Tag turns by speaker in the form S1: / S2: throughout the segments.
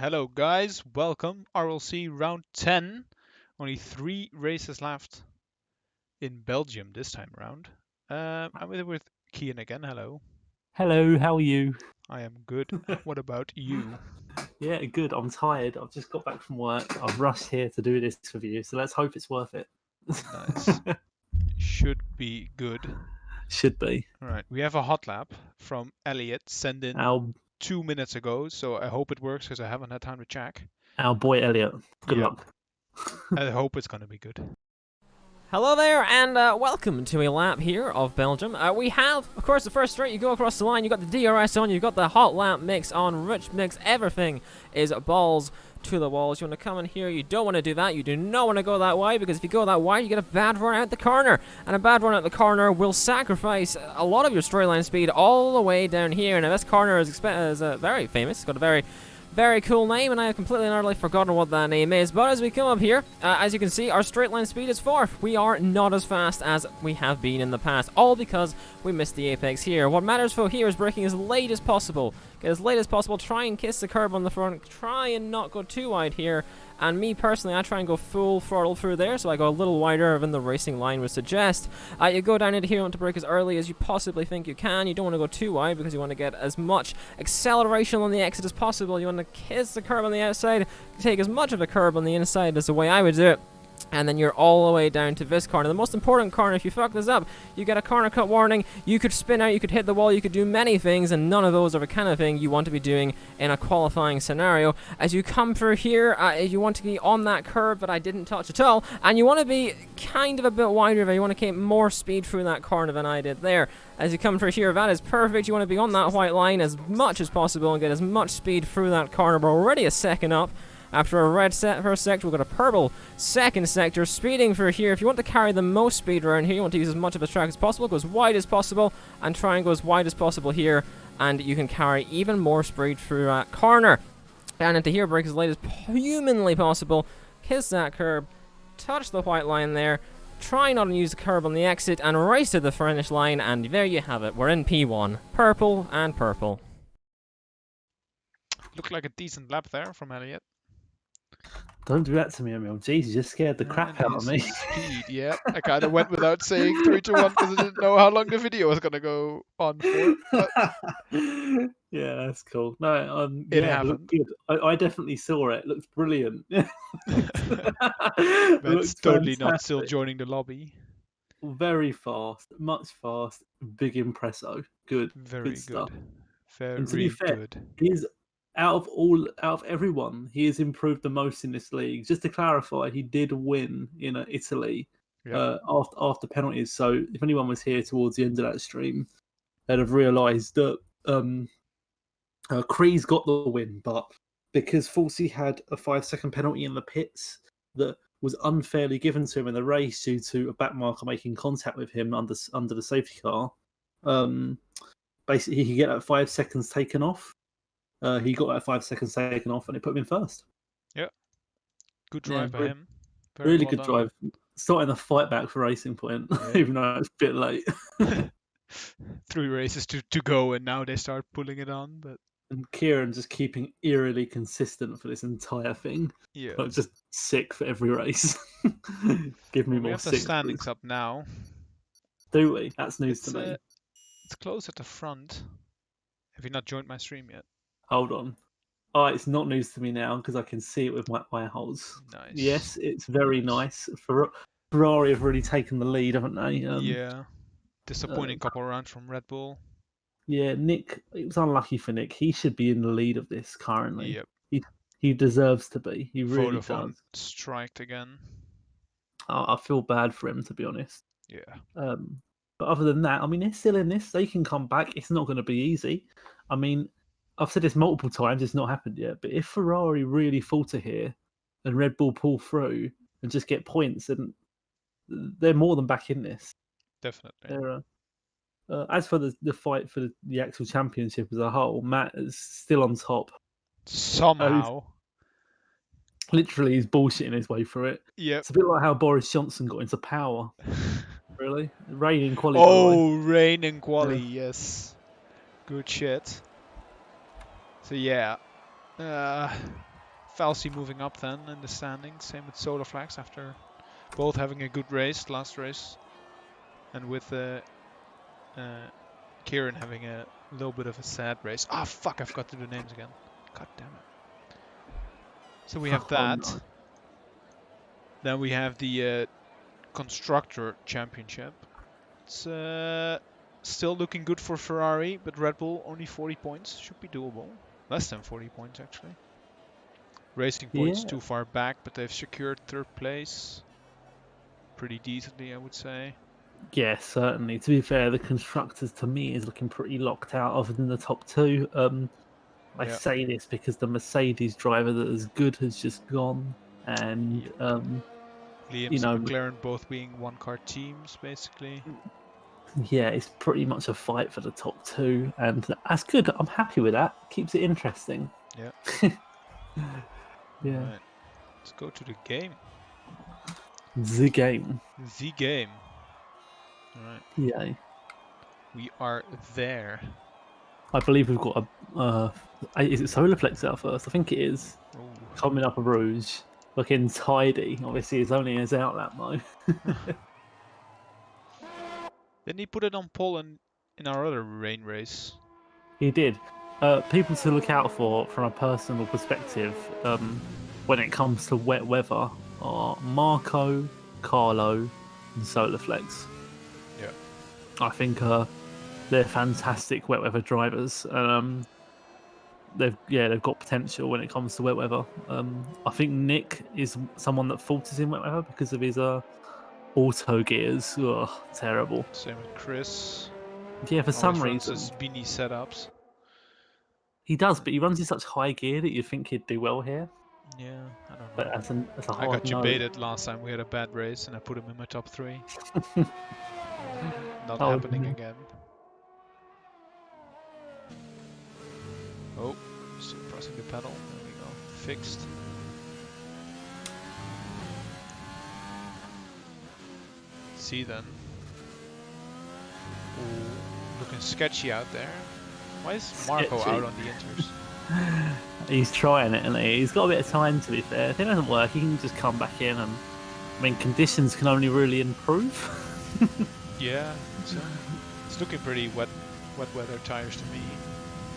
S1: Hello guys, welcome. RLC round 10. Only 3 races left in Belgium this time around. I'm with Kian again. Hello.
S2: Hello, how are you?
S1: I am good. What about you?
S2: Yeah, good. I'm tired. I've just got back from work. I've rushed here to do this with you, so let's hope it's worth it.
S1: Nice. Should be good.
S2: Should be.
S1: Alright, we have a hot lap from Elliot sent in
S2: Our
S1: 2 minutes ago, so I hope it works because I haven't had time to check.
S2: our boy Elliot. Good
S1: Yep.
S2: luck.
S1: I hope it's gonna be good.
S3: Hello there, and welcome to a lap here of Belgium. We have, of course, the first straight. You go across the line, you've got the DRS on, you've got the hot lap mix on, rich mix, everything is balls to the walls. You want to come in here, you don't want to do that, you do not want to go that way, because if you go that way, you get a bad run out the corner, and a bad run out the corner will sacrifice a lot of your straight line speed all the way down here. Now this corner is very famous, it's got a very cool name, and I have completely and utterly forgotten what that name is. But as we come up here, as you can see, our straight line speed is 4th. We are not as fast as we have been in the past, all because we missed the apex here. What matters for here is braking as late as possible. Get as late as possible, try and kiss the curb on the front, try and not go too wide here. And me personally, I try and go full throttle through there, so I go a little wider than the racing line would suggest. You go down into here, you want to brake as early as you possibly think you can. You don't want to go too wide because you want to get as much acceleration on the exit as possible. You want to kiss the curb on the outside, take as much of the curb on the inside as the way I would do it. And then you're all the way down to this corner. The most important corner, if you fuck this up, you get a corner cut warning, you could spin out, you could hit the wall, you could do many things, and none of those are the kind of thing you want to be doing in a qualifying scenario. As you come through here, you want to be on that curb that I didn't touch at all, and you want to be kind of a bit wider there. You want to keep more speed through that corner than I did there. As you come through here, that is perfect. You want to be on that white line as much as possible and get as much speed through that corner. We're already a second up. After a red first sector, we've got a purple second sector. Speeding through here, if you want to carry the most speed around here, you want to use as much of the track as possible, go as wide as possible, and try and go as wide as possible here, and you can carry even more speed through that corner. Down into here, brake as late as humanly possible, kiss that curb, touch the white line there, try not to use the curb on the exit, and race to the finish line, and there you have it. We're in P1. Purple and purple.
S1: Looked like a decent lap there from Elliot.
S2: Don't do that to me, Emil. Jeez, you just scared the crap out of me.
S1: Speed, yeah. I kind of went without saying 3 to 1 because I didn't know how long the video was gonna go on for. But
S2: Yeah, that's cool. No,
S1: It
S2: yeah, it looked good. I definitely saw it. It looked brilliant.
S1: that's totally not still
S2: fantastic.
S1: joining the lobby.
S2: Very fast, much fast, big impresso. Good,
S1: Very
S2: good stuff.
S1: good.
S2: And to be
S1: Very
S2: fair,
S1: good.
S2: he's out of everyone, he has improved the most in this league. Just to clarify, he did win in Italy
S1: Yeah.
S2: after penalties. So if anyone was here towards the end of that stream, they'd have realised that Kreese got the win, but because Fulsey had a 5-second penalty in the pits that was unfairly given to him in the race due to a backmarker making contact with him under the safety car, basically he could get that 5 seconds taken off. He got that 5 seconds taken off, and it put him in first.
S1: Yeah. Good drive by him.
S2: Really good drive. Starting the fight back for Racing Point, even though it's a bit late.
S1: 3 races to go, and now they start pulling it on. But
S2: And Kieran just keeping eerily consistent for this entire thing.
S1: yeah,
S2: Like just sick for every race. Give me
S1: we
S2: more
S1: have the
S2: sick.
S1: standings up now.
S2: Do we? That's news to me.
S1: It's close at the front. Have you not joined my stream yet?
S2: Hold on. Oh, it's not news to me now because I can see it with my eye holes.
S1: Nice.
S2: Yes, it's very nice. Ferrari have really taken the lead, haven't they?
S1: Yeah. Disappointing couple rounds from Red Bull.
S2: Yeah, Nick. It was unlucky for Nick. He should be in the lead of this currently.
S1: Yep.
S2: He deserves to be. He really
S1: Vodafone
S2: does.
S1: striked again.
S2: I feel bad for him, to be honest.
S1: Yeah.
S2: But other than that, I mean, they're still in this. They can come back. It's not going to be easy. I mean, I've said this multiple times. It's not happened yet. But if Ferrari really falter here and Red Bull pull through and just get points, then they're more than back in this.
S1: Definitely.
S2: They're, as for the fight for the actual championship as a whole, Matt is still on top.
S1: Somehow.
S2: Literally, he's bullshitting his way through it.
S1: Yep.
S2: It's a bit like how Boris Johnson got into power. Really? Rain in quali.
S1: Oh, rain in quali, yes. Good shit. So yeah. Falsey moving up then in the standings. Same with Solar Flags after both having a good race last race, and with Kieran having a little bit of a sad race. Ah, fuck! I forgot to do names again. God damn it. So we have
S2: Oh,
S1: that.
S2: no.
S1: Then we have the Constructor Championship. It's still looking good for Ferrari, but Red Bull only 40 points. Should be doable. Less than 40 points actually. Racing points
S2: Yeah.
S1: too far back, but they've secured third place pretty decently, I would say.
S2: Yeah, certainly. To be fair, the constructors to me is looking pretty locked out, other than the top two. I
S1: Yeah.
S2: say this because the Mercedes driver that is good has just gone, and
S1: Yep.
S2: you
S1: Williams and
S2: know,
S1: McLaren both being one-car teams, basically.
S2: yeah, it's pretty much a fight for the top two, and that's good. I'm happy with that. Keeps it interesting.
S1: Yeah.
S2: Yeah,
S1: Right. Let's go to the game.
S2: the game.
S1: The game. Alright.
S2: Yeah,
S1: We are there.
S2: I believe we've got a. Is it Solarflex out first? I think it is.
S1: Oh.
S2: Coming up a Rouge, looking tidy. Obviously, it's only his outlap though.
S1: Didn't he put it on pole in our other rain race?
S2: He did. People to look out for from a personal perspective when it comes to wet weather are Marco, Carlo, and Solarflex.
S1: Yeah.
S2: I think they're fantastic wet weather drivers. They've got potential when it comes to wet weather. I think Nick is someone that falters in wet weather because of his auto gears. Ugh, terrible.
S1: Same with Chris.
S2: Yeah, for some
S1: Always runs
S2: reason
S1: his beanie setups.
S2: he does, but he runs in such high gear that you think he'd do well here.
S1: Yeah, I don't know.
S2: But as a
S1: I
S2: hard
S1: got you
S2: no.
S1: baited last time. We had a bad race, and I put him in my top 3. Not
S2: Oh,
S1: happening
S2: no.
S1: again. Oh, still pressing the pedal. There we go. Fixed. See then. Ooh, looking sketchy out there. Why is Marco
S2: Sketchy.
S1: out on the inters?
S2: He's trying it, and he's got a bit of time. To be fair, if it doesn't work, he can just come back in. And I mean, conditions can only really improve.
S1: Yeah, it's looking pretty wet weather tires to me.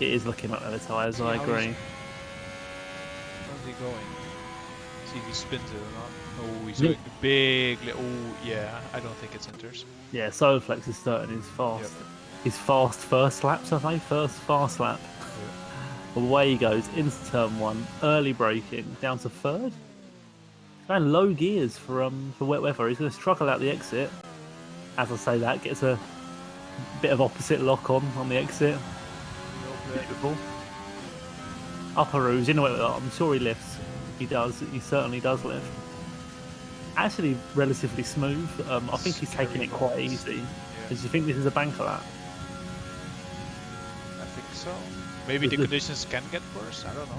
S2: It is looking like the tyres. I
S1: How
S2: agree.
S1: How's he going? See if he spins it or not. Oh, he's
S2: Yeah.
S1: doing the big. Oh, yeah. I don't think it's inters.
S2: Yeah, Soloflex is starting his fast.
S1: Yep.
S2: His fast first laps, I think. First fast lap. Away he goes into turn 1. Early braking down to 3rd. Going low gears for wet weather. He's going to struggle out the exit. As I say that, gets a bit of opposite lock on the exit. Beautiful. Upper Rouge, in a way, I'm sure he lifts. He does. He certainly does lift. Actually, relatively smooth. I think he's taking it quite easy.
S1: Yeah,
S2: Do you think this is a banker lap?
S1: I think so. Maybe the
S2: The-
S1: conditions can get worse. I don't know.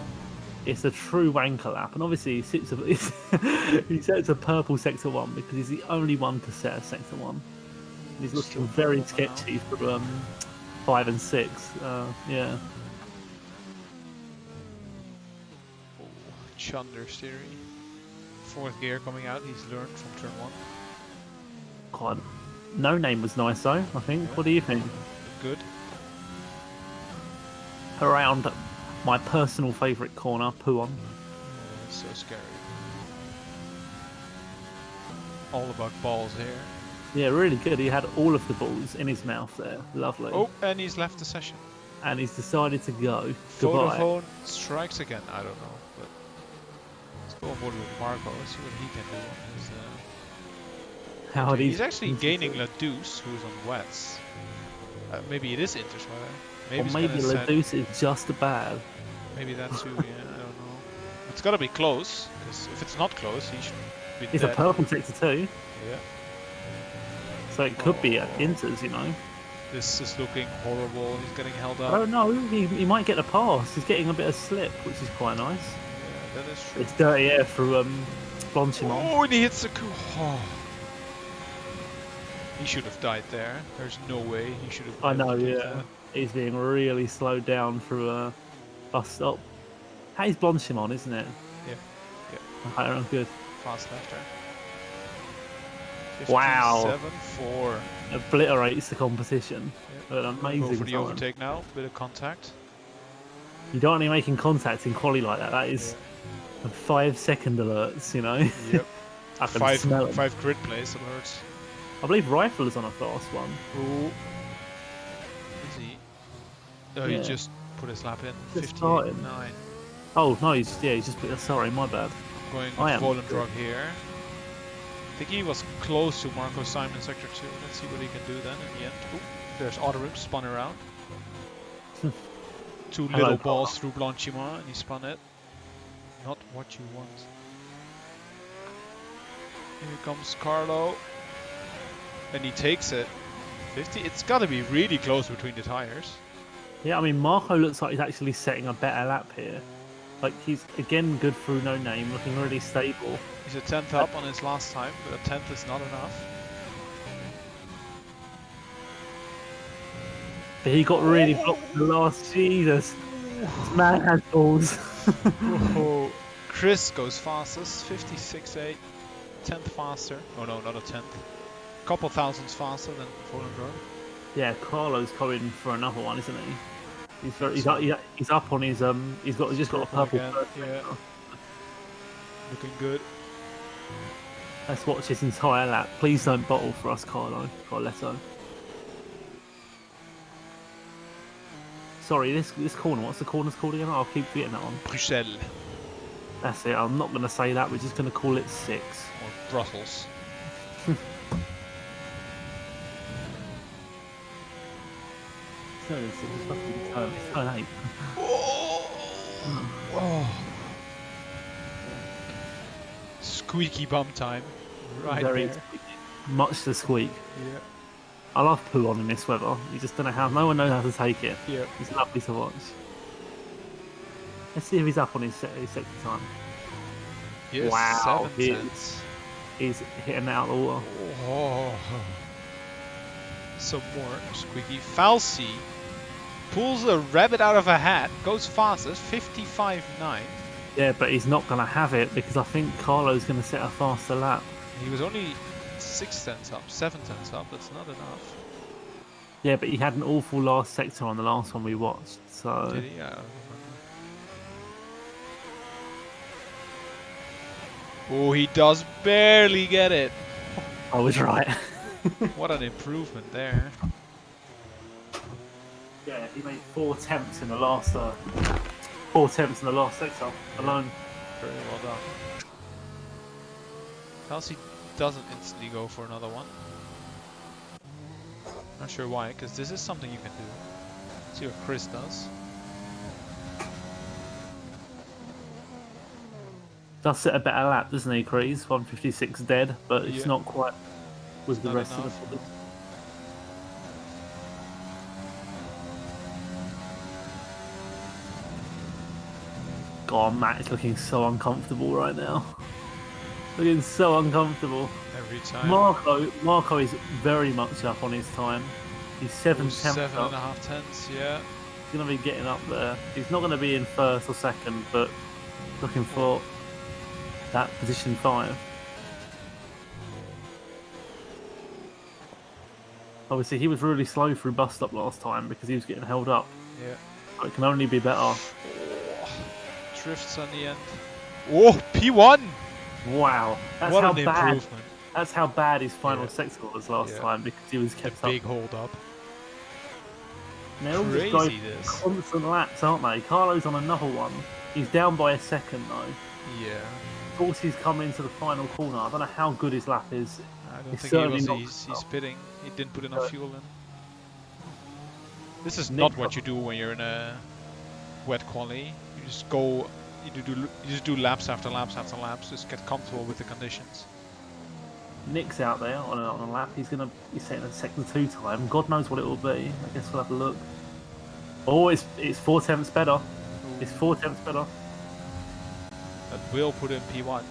S2: It's a true wanker lap, and obviously he sets a purple sector 1 because he's the only one to set a sector 1. He's looking
S1: Still
S2: very
S1: purple now.
S2: sketchy for 5 and 6. Yeah.
S1: Oh, Chunder's theory. 4th gear coming out. He's learned from turn 1.
S2: Quite. No name was nice though, I think.
S1: Yeah.
S2: What do you think?
S1: Good.
S2: Around my personal favourite corner, Puon.
S1: Oh, it's so scary. All about balls here.
S2: Yeah, really good. He had all of the balls in his mouth there. Lovely.
S1: Oh, and he's left the session.
S2: And he's decided to go. Goodbye.
S1: Vodafone strikes again. I don't know, but let's go on board with Marco. Let's see what he can do on his.
S2: How are
S1: He's
S2: these?
S1: actually gaining Ladouce, who's on wets. Maybe it is Inter's weather. Maybe,
S2: Or
S1: it's
S2: maybe
S1: gonna send-
S2: Ladouce is just bad.
S1: Maybe that too. Yeah, I don't know. It's gotta be close, because if it's not close, he should be
S2: It's a
S1: dead.
S2: purple sector 2,
S1: Yeah.
S2: so it could be at
S1: Oh.
S2: Inters, you know.
S1: This is looking horrible. He's getting held
S2: I
S1: up.
S2: don't know, he might get a pass. He's getting a bit of slip, which is quite nice.
S1: Yeah, that is true.
S2: It's dirty air through Blanchimont.
S1: Oh, and he hits the coup. Oh. He should have died there. There's no way he should have.
S2: I
S1: been able
S2: know,
S1: to do
S2: yeah.
S1: that.
S2: He's being really slowed down through a bus stop. That is Blanchimont, isn't it? Okay, I'm good.
S1: Fast left there.
S2: Wow.
S1: 57.4.
S2: Obliterates the competition.
S1: Yeah.
S2: An
S1: Go
S2: amazing
S1: for the
S2: time.
S1: overtake now. Bit of contact.
S2: You don't want to be making contact in quali like that. That is 5-second alerts, you know.
S1: Yep.
S2: I can smell 'em.
S1: 5 grid place alerts.
S2: I believe Rifle is on a fast one.
S1: Ooh. Is he? Oh, he
S2: Yeah.
S1: just put his lap in.
S2: Just started.
S1: 58.9.
S2: Oh no, he's just put. Sorry, my bad.
S1: Going
S2: I
S1: with
S2: am
S1: Volendrog here. I think he was close to Marco Simon sector 2. Let's see what he can do then in the end. Ooh, there's Otterim spun around. Two
S2: Hello,
S1: little
S2: Carlo.
S1: balls through Blanchimont and he spun it. Not what you want. Here comes Carlo. And he takes it. 50. It's got to be really close between the tires.
S2: Yeah, I mean Marco looks like he's actually setting a better lap here. Like he's again good through no name, looking really stable.
S1: He's a 10th up on his last time, but a 10th is not enough.
S2: But he got really blocked in the last. Jesus, this man has balls.
S1: Whoa. Chris goes fastest, 56.8. 10th faster. Oh no, not a 10th. Couple thousands faster than Volendrog.
S2: Yeah, Carlo's coming for another one, isn't he? He's up on his he's just got a purple.
S1: again, yeah. Looking good.
S2: Let's watch this entire lap. Please don't bottle for us, Carletto. Sorry, this corner. What's the corner's called again? I'll keep forgetting that one.
S1: Bruxelles
S2: That's it. I'm not going to say that. We're just going to call it 6.
S1: or Brussels.
S2: It's turn 8.
S1: Oh. Squeaky bum time. Right
S2: Very
S1: there.
S2: squeaky. Much to squeak.
S1: Yeah.
S2: I love Poulon in this weather. You just don't know how. No one knows how to take it.
S1: Yeah.
S2: It's lovely to watch. Let's see if he's up on his second time.
S1: Yes,
S2: Wow,
S1: 7 cents.
S2: He's hitting out of the water.
S1: Oh. Some more squeaky. Falsey pulls a rabbit out of a hat, goes fastest, 55.9.
S2: Yeah, but he's not going to have it because I think Carlo's going to set a faster lap.
S1: He was only 6 tenths up, 7 tenths up, that's not enough.
S2: Yeah, but he had an awful last sector on the last one we watched, so...
S1: Did he? Yeah, I don't remember. Oh, he does barely get it.
S2: I was right.
S1: What an improvement there.
S2: Yeah, he made 4 attempts in the last 4 attempts in the last sector alone.
S1: Very well done. Falsey doesn't instantly go for another one. Not sure why, because this is something you can do. Let's see what Chris does.
S2: Does set a better lap, doesn't he, Kreese? 156 dead, but it's
S1: Yeah.
S2: not quite with the
S1: Not
S2: rest
S1: enough.
S2: of the... God, Matt is looking so uncomfortable right now. Looking so uncomfortable.
S1: Every time.
S2: Marco is very much up on his time. He's 7 tenths up.
S1: 7.5 tenths, yeah.
S2: He's going to be getting up there. He's not going to be in first or second, but looking for that position 5. Obviously, he was really slow through bus stop last time because he was getting held up.
S1: Yeah.
S2: It can only be better.
S1: Oh, drifts on the end. Oh, P1!
S2: Wow, that's
S1: What
S2: how
S1: an
S2: bad.
S1: improvement.
S2: That's how bad his final
S1: Yeah.
S2: sector was last
S1: Yeah.
S2: time because he was kept
S1: A big
S2: up.
S1: hold up.
S2: They're all just
S1: Crazy
S2: going
S1: this.
S2: constant laps, aren't they? Carlo's on another one. He's down by a second though.
S1: Yeah.
S2: Forty's come into the final corner. I don't know how good his lap is.
S1: I don't
S2: He's
S1: think he
S2: certainly
S1: was.
S2: not
S1: He's
S2: enough.
S1: pitting. He didn't put enough fuel in. This is
S2: Nick
S1: not what
S2: got-
S1: you do when you're in a wet quali. You just go. You just do laps after laps after laps. Just get comfortable with the conditions.
S2: Nick's out there on a lap. He's setting a second 2 time. God knows what it will be. I guess we'll have a look. Oh, it's 4 tenths better. It's 4 tenths better.
S1: That will put in P1.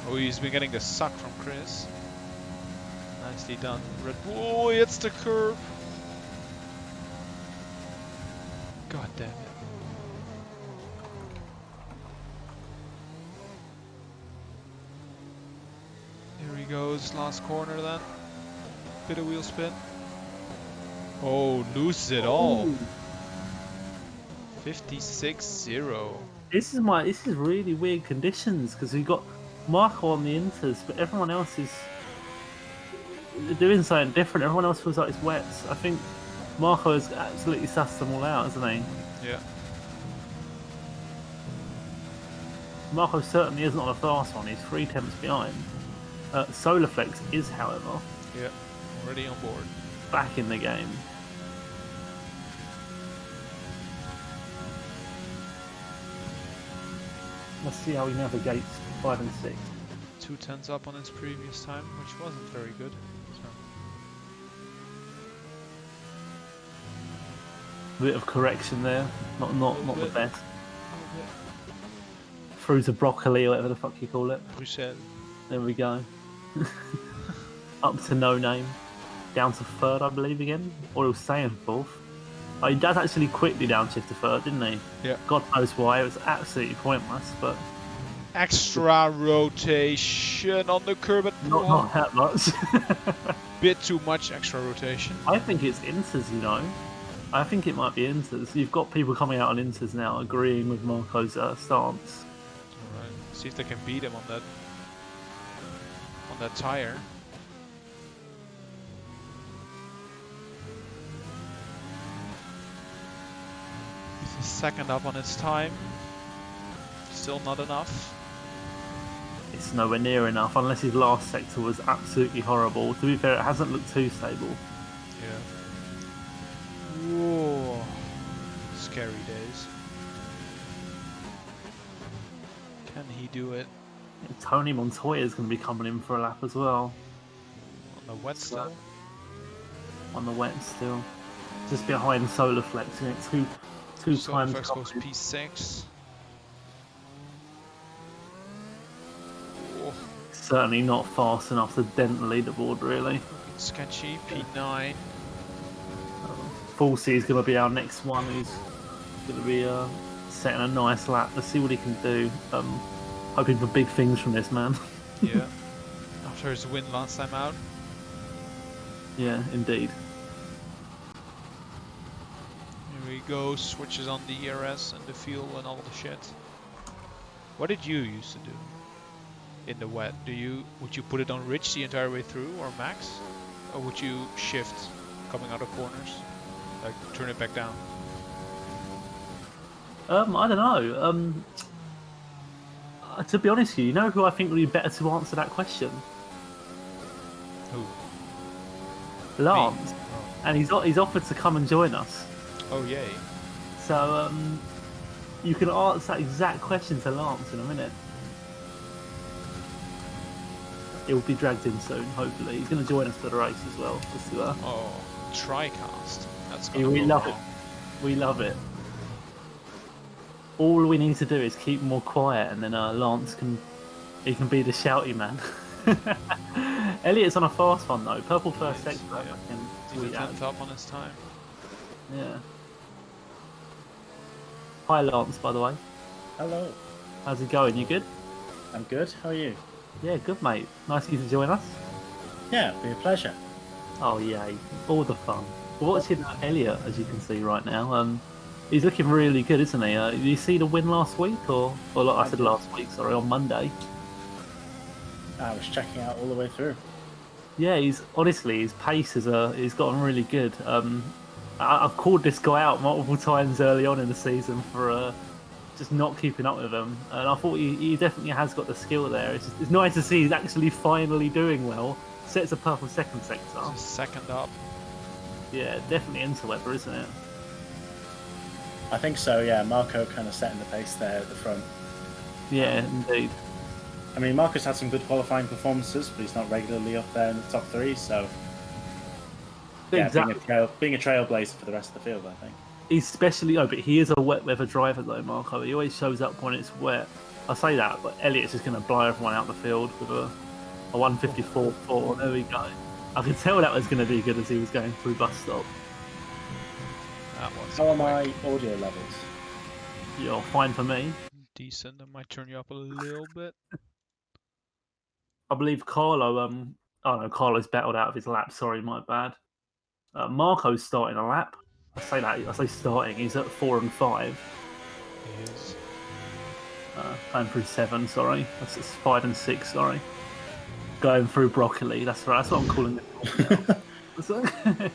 S1: Oh, he's been getting the suck from Chris. Nicely done. Red Bull. Oh, he hits the curb. God damn it. goes last corner then. Bit of wheel spin. Oh, loses it all.
S2: Ooh.
S1: 56-0.
S2: This is really weird conditions because we've got Marco on the inters, but everyone else is doing something different. Everyone else feels like it's wets. I think Marco has absolutely sussed them all out, hasn't he?
S1: Yeah.
S2: Marco certainly isn't on a fast one. He's 3 tenths behind. Solarflex is, however,
S1: Yeah. Already on board.
S2: back in the game. Let's see how he navigates 5 and 6.
S1: 2 tenths up on his previous time, which wasn't very good. So.
S2: A bit of correction there. Not the
S1: bit.
S2: best. Through to broccoli or whatever the fuck you call it.
S1: Bruxelles.
S2: There we go. Up to no name. Down to 3rd, I believe, again. Or he was saying 4th. Oh, he does actually quickly downshift to 3rd, didn't he?
S1: Yeah.
S2: God knows why. It was absolutely pointless, but
S1: Extra rotation on the curb at
S2: not that much.
S1: Bit too much extra rotation.
S2: I think it's inters, you know. I think it might be inters. You've got people coming out on inters now agreeing with Marco's stance.
S1: Alright. See if they can beat him on that tire. He's 2nd up on his time. Still not enough.
S2: It's nowhere near enough, unless his last sector was absolutely horrible. To be fair, it hasn't looked too stable.
S1: Yeah. Whoa. Scary days. Can he do it?
S2: Tony Montoya is going to be coming in for a lap as well.
S1: On the wet still?
S2: On the wet still. Just behind Solarflex, you know, two times.
S1: Solarflex goes P6. Oh,
S2: Certainly not fast enough to dent the leaderboard, really.
S1: looking sketchy. P9.
S2: Full C is going to be our next one. He's going to be setting a nice lap. Let's see what he can do. Hoping for big things from this man.
S1: Yeah. After his win last time out.
S2: Yeah, indeed.
S1: Here we go. Switches on the ERS and the fuel and all the shit. What did you used to do in the wet? Would you put it on rich the entire way through or max? Or would you shift coming out of corners? Like turn it back down?
S2: I don't know. To be honest with you, you know who I think would be better to answer that question?
S1: Who?
S2: Lance.
S1: Me?
S2: And he's offered to come and join us.
S1: Oh yay.
S2: So you can answer that exact question to Lance in a minute. It will be dragged in soon, hopefully. He's going to join us for the race as well. Just to,
S1: Oh, TriCast. That's
S2: yeah,
S1: gonna
S2: we
S1: go
S2: love
S1: wrong.
S2: it. We love it. All we need to do is keep more quiet, and then Lance can be the shouty man. Elliot's on a fast one though. Purple first
S1: Yes,
S2: sector.
S1: yeah.
S2: I can
S1: He's
S2: tweet
S1: a
S2: out.
S1: 10th up on his time.
S2: Yeah. Hi Lance, by the way.
S4: Hello.
S2: How's it going? You good?
S4: I'm good. How are you?
S2: Yeah, good mate. Nice of you to join us.
S4: Yeah, it'd be a pleasure.
S2: Oh yay, all the fun. We're watching Elliot, as you can see right now. He's looking really good, isn't he? Did you see the win last week, or like I said last week? Sorry, on Monday.
S4: I was checking out all the way through.
S2: Yeah, his pace he's gotten really good. I've called this guy out multiple times early on in the season for just not keeping up with him, and I thought he definitely has got the skill there. It's nice to see he's actually finally doing well. Sets a purple second sector.
S1: He's 2nd up.
S2: Yeah, definitely into Weber, isn't it?
S4: I think so, yeah. Marco kind of setting the pace there at the front.
S2: Yeah, indeed.
S4: I mean, Marco's had some good qualifying performances, but he's not regularly up there in the top 3, so... Yeah,
S2: Exactly.
S4: being a trailblazer for the rest of the field, I think.
S2: Especially, but he is a wet weather driver though, Marco. He always shows up when it's wet. I say that, but Elliot's just going to blow everyone out the field with a 154.4. There we go. I could tell that was going to be good as he was going through bus stop.
S1: That was
S4: How are my
S1: quick.
S4: audio levels?
S2: You're fine for me.
S1: Decent. I might turn you up a little bit.
S2: I believe Carlo. Oh no, Carlo's battled out of his lap. Sorry, my bad. Marco's starting a lap. I say that. I say starting. He's at 4 and 5.
S1: He is.
S2: Going through 7. Sorry, that's 5 and 6. Sorry. Going through broccoli. That's right. That's what I'm calling it.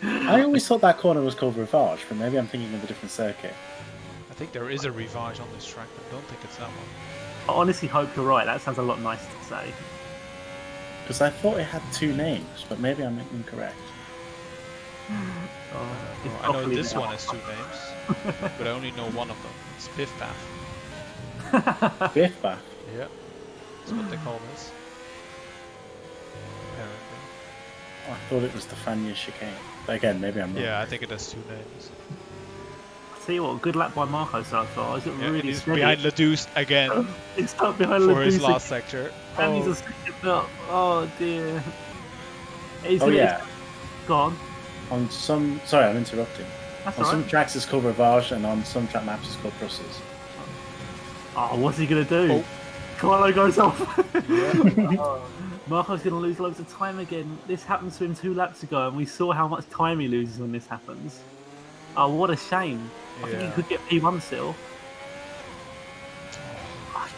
S4: I always thought that corner was called Rivage, but maybe I'm thinking of a different circuit.
S1: I think there is a Rivage on this track, but I don't think it's that one.
S2: I honestly hope you're right. That sounds a lot nicer to say.
S4: Because I thought it had 2 names, but maybe I'm incorrect.
S1: I know this one has 2 names, but I only know one of them. It's Biff Baff.
S4: Biff Baff.
S1: Yeah, that's what they call this. Apparently.
S4: Oh, I thought it was the Fania chicane. But again, maybe I'm wrong.
S1: Yeah, I think it has 2 names.
S2: Tell you what, good lap by Marco so far. Is it really
S1: he's
S2: steady?
S1: behind Ledouce again
S2: He's stuck behind
S1: for
S2: Ledouce
S1: his last sector.
S2: and he's a second up. Oh dear. He's
S4: yeah.
S2: Gone.
S4: On some... Sorry, I'm interrupting.
S2: That's
S4: on
S2: all
S4: some
S2: right.
S4: tracks it's called Rivage, and on some track maps it's called Brussels.
S2: Oh, what's he going to do?
S1: Oh.
S2: Carlo goes off.
S1: Yeah.
S2: Marco's going to lose loads of time again. This happened to him 2 laps ago, and we saw how much time he loses when this happens. Oh, what a shame. I think he could get P1 still.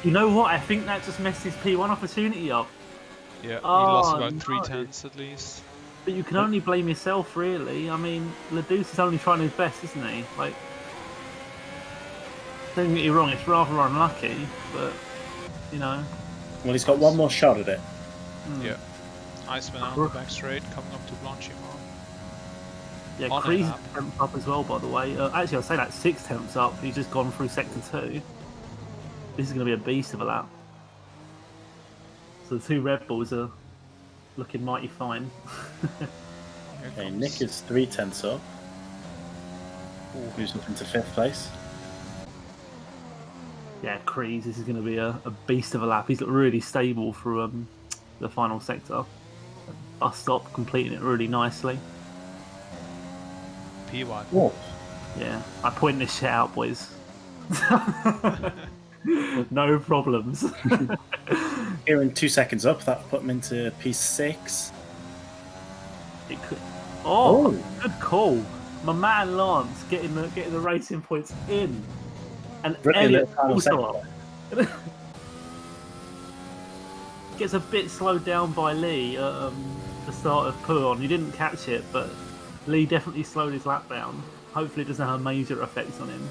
S2: You know what? I think that just messed his P1 opportunity up.
S1: Yeah, he
S2: Oh,
S1: lost about
S2: no.
S1: 3 tenths at least.
S2: But you can only blame yourself, really. I mean, Ledouce is only trying his best, isn't he? Like, don't get me wrong, it's rather unlucky, but, you know.
S4: Well, he's got one more shot at it.
S1: Yeah. Iceman out the back straight, coming up to Blanchimont.
S2: Yeah,
S1: On
S2: Cree's
S1: a lap.
S2: 10th up as well, by the way. Actually, I'll say that 6 tenths up. He's just gone through sector 2. This is going to be a beast of a lap. So the 2 Red Bulls are looking mighty fine.
S4: Okay, Nick is 3 tenths up. Who's up into 5th place?
S2: Yeah, Crees, this is going to be a beast of a lap. He's really stable through the final sector. Bus stop, completing it really nicely.
S1: P1.
S4: Whoa.
S2: Yeah, I point this shit out, boys. No problems.
S4: Here in 2 seconds up, that put him into P6.
S2: It could... Oh, good call. My man Lance getting the racing points in. And
S4: Really
S2: Elliot
S4: final
S2: also up. Gets a bit slowed down by Lee at the start of Puon. He didn't catch it, but Lee definitely slowed his lap down. Hopefully it doesn't have a major effect on him.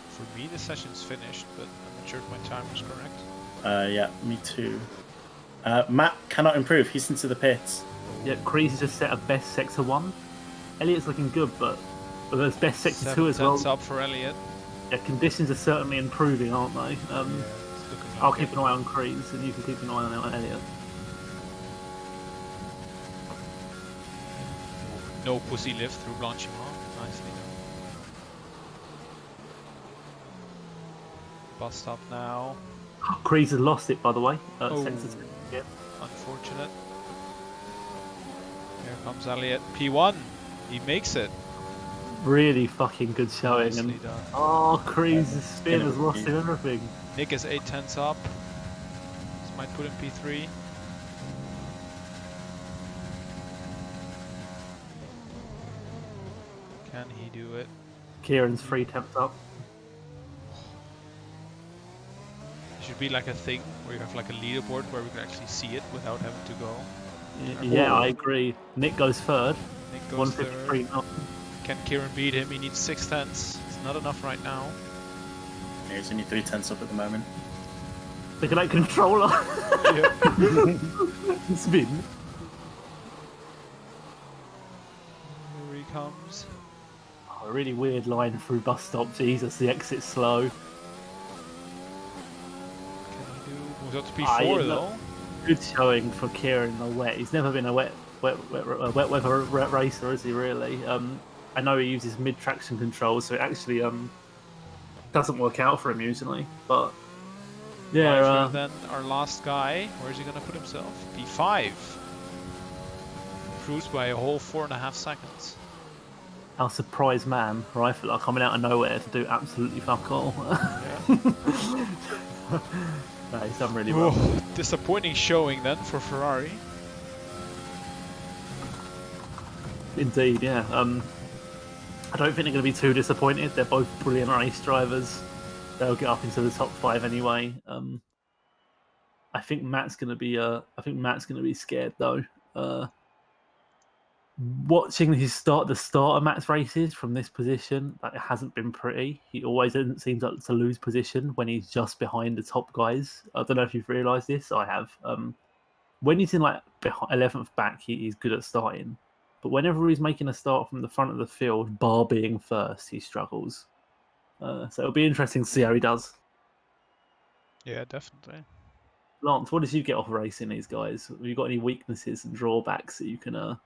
S1: For me, the session's finished, but I'm not sure if my time was correct.
S4: Yeah, me too. Matt cannot improve. He's into the pits.
S2: Yeah, Crees has just set a best sector 1. Elliot's looking good, but there's best sector
S1: 7
S2: 2 as well.
S1: tenths up for Elliot.
S2: Yeah, conditions are certainly improving, aren't they?
S1: It's looking
S2: I'll
S1: like
S2: keep
S1: it.
S2: an eye on Crees, and you can keep an eye on Elliot.
S1: No pussy lift through Blanchimont. Nicely done. Bus stop now.
S2: Crees has lost it, by the way.
S1: Oh.
S2: Sector 2. Yeah.
S1: Unfortunate. Here comes Elliot. P1. He makes it.
S2: Really fucking good showing.
S1: Nicely
S2: And
S1: done.
S2: oh, Crees' spin has lost him everything.
S1: Nick is 8 tenths up. This might put him P3. Can he do it?
S2: Kieran's 3 tenths up.
S1: It should be like a thing where you have like a leaderboard where we can actually see it without having to go.
S2: Yeah, I agree. Nick goes third.
S1: Nick goes
S2: 153
S1: third.
S2: knots.
S1: Can Kieran beat him? He needs 6 tenths. It's not enough right now.
S4: Yeah, he's only 3 tenths up at the moment.
S2: Look at that controller. Spin.
S1: Here he comes.
S2: Oh, a really weird line through bus stop. Jesus, the exit's slow.
S1: Can he do? Moves up to
S2: Ah,
S1: P4
S2: yeah,
S1: though.
S2: Good showing for Kieran in the wet. He's never been a wet weather racer, is he really? I know he uses mid traction control, so it actually doesn't work out for him usually. But yeah,
S1: Right, then our last guy, where's he gonna put himself? P5. Improves by a whole 4.5 seconds.
S2: our surprise man, Rifler, coming out of nowhere to do absolutely fuck all.
S1: Yeah.
S2: No, he's done really well.
S1: Oh, disappointing showing then for Ferrari.
S2: Indeed, yeah. I don't think they're going to be too disappointed. They're both brilliant race drivers. They'll get up into the top 5 anyway. I think Matt's going to be scared though. Watching the start of Matt's races from this position, it hasn't been pretty. He always seems like to lose position when he's just behind the top guys. I don't know if you've realised this. I have. When he's in like 11th back, he's good at starting. But whenever he's making a start from the front of the field, bar being first, he struggles. So it'll be interesting to see how he does.
S1: Yeah, definitely.
S2: Lance, what did you get off racing these guys? Have you got any weaknesses and drawbacks that you can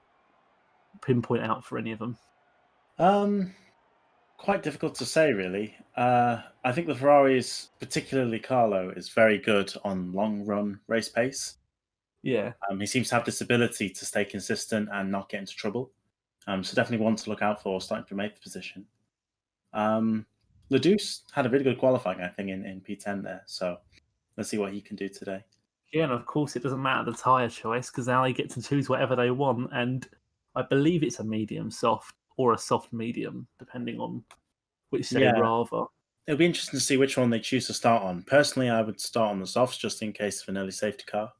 S2: pinpoint out for any of them?
S4: Quite difficult to say, really. I think the Ferraris, particularly Carlo, is very good on long run race pace.
S2: Yeah.
S4: He seems to have this ability to stay consistent and not get into trouble. So definitely one to look out for, starting from 8th position. Ledouce had a really good qualifying, I think, in P10 there. So let's see what he can do today.
S2: Yeah, and of course it doesn't matter the tyre choice because now they get to choose whatever they want, and I believe it's a medium soft or a soft medium, depending on which they rather.
S4: It'll be interesting to see which one they choose to start on. Personally, I would start on the softs just in case of an early safety car.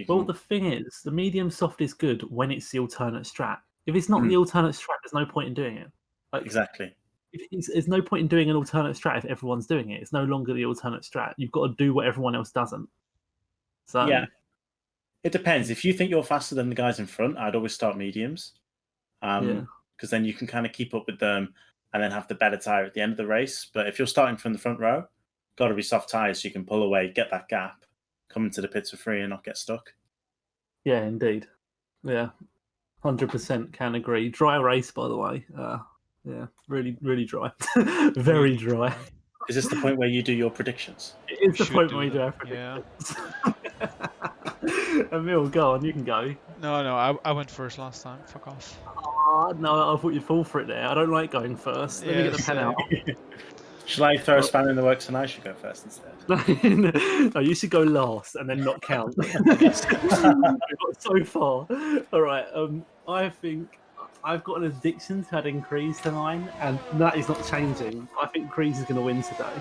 S2: Well, the thing is, the medium soft is good when it's the alternate strat. If it's not the alternate strat, there's no point in doing it.
S4: Exactly.
S2: There's no point in doing an alternate strat if everyone's doing it. It's no longer the alternate strat. You've got to do what everyone else doesn't. So
S4: yeah, it depends. If you think you're faster than the guys in front, I'd always start mediums. Because then you can kind of keep up with them and then have the better tyre at the end of the race. But if you're starting from the front row, got to be soft tyres so you can pull away, get that gap, come into the pits for free and not get stuck.
S2: Yeah, indeed. Yeah, 100% can agree. Dry race, by the way. Yeah, really, really dry. Very dry.
S4: Is this the point where you do your predictions?
S2: It is the point where we do our predictions. Yeah. Emil, go on, you can go.
S1: No, I went first last time. Fuck off.
S2: Oh, no, I thought you'd fall for it there. I don't like going first. Let me get the pen out.
S4: Shall I throw a spanner in the works and I should go first instead?
S2: No, you should go last and then not count. We've got so far. All right. I think I've got an addiction to adding Kreese to mine, and that is not changing. I think Kreese is going to win today.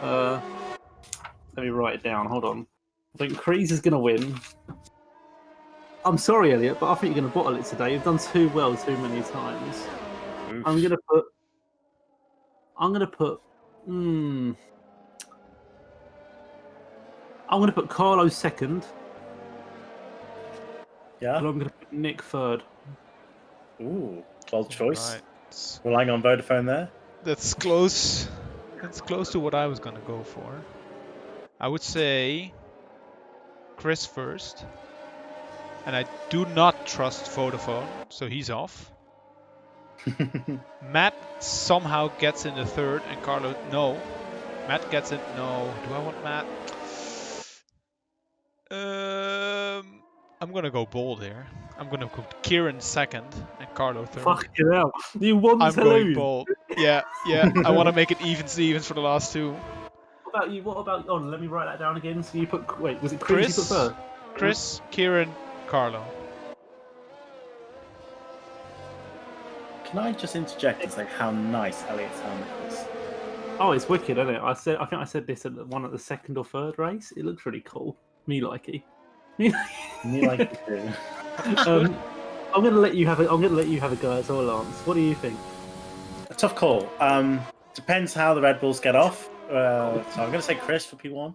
S2: Let me write it down. Hold on. I think Kreese is going to win. I'm sorry, Elliot, but I think you're going to bottle it today. You've done too well too many times. Oof. I'm going to put. I'm going to put Carlo second.
S4: Yeah.
S2: And I'm going to put Nick third.
S4: Ooh, bold choice.
S1: Right.
S4: Relying on Vodafone there.
S1: That's close. That's close to what I was going to go for. I would say Chris first. And I do not trust Vodafone, so he's off. Matt somehow gets in the third, and Carlo, no. Matt gets in, no. Do I want Matt? I'm gonna go bold here. I'm gonna go Kieran second and Carlo third.
S2: Fucking hell. You want
S1: I'm
S2: to
S1: going
S2: lose.
S1: bold. Yeah. I want to make it even Stevens for the last two.
S2: What about you? What about, oh, let me write that down again. So you put, wait, was it Chris you put first?
S1: Chris, Kieran, Carlo.
S4: Can I just interject and say how nice Elliot's helmet is?
S2: Oh, it's wicked, isn't it? I think I said this at the second or third race. It looks really cool. Me likey.
S4: Me like it too.
S2: I'm gonna let you have a go as well, Lance. What do you think?
S4: A tough call. Depends how the Red Bulls get off. So I'm gonna say Chris for P1.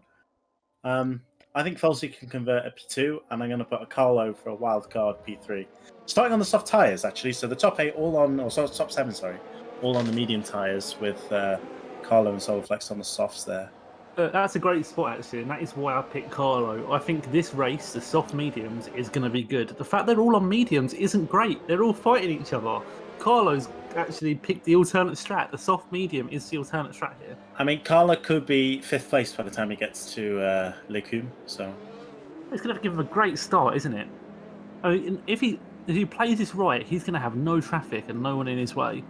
S4: I think Felsi can convert a P2, and I'm gonna put a Carlo for a wild card P3. Starting on the soft tyres, actually. So the top 8 all on, or top 7, sorry, all on the medium tyres with Carlo and Solflex on the softs there.
S2: That's a great spot, actually, and that is why I picked Carlo. I think this race, the soft mediums, is going to be good. The fact they're all on mediums isn't great. They're all fighting each other. Carlo's actually picked the alternate strat. The soft medium is the alternate strat here.
S4: I mean, Carlo could be 5th place by the time he gets to Lecum, so...
S2: It's going to give him a great start, isn't it? I mean, if he plays this right, he's going to have no traffic and no one in his way.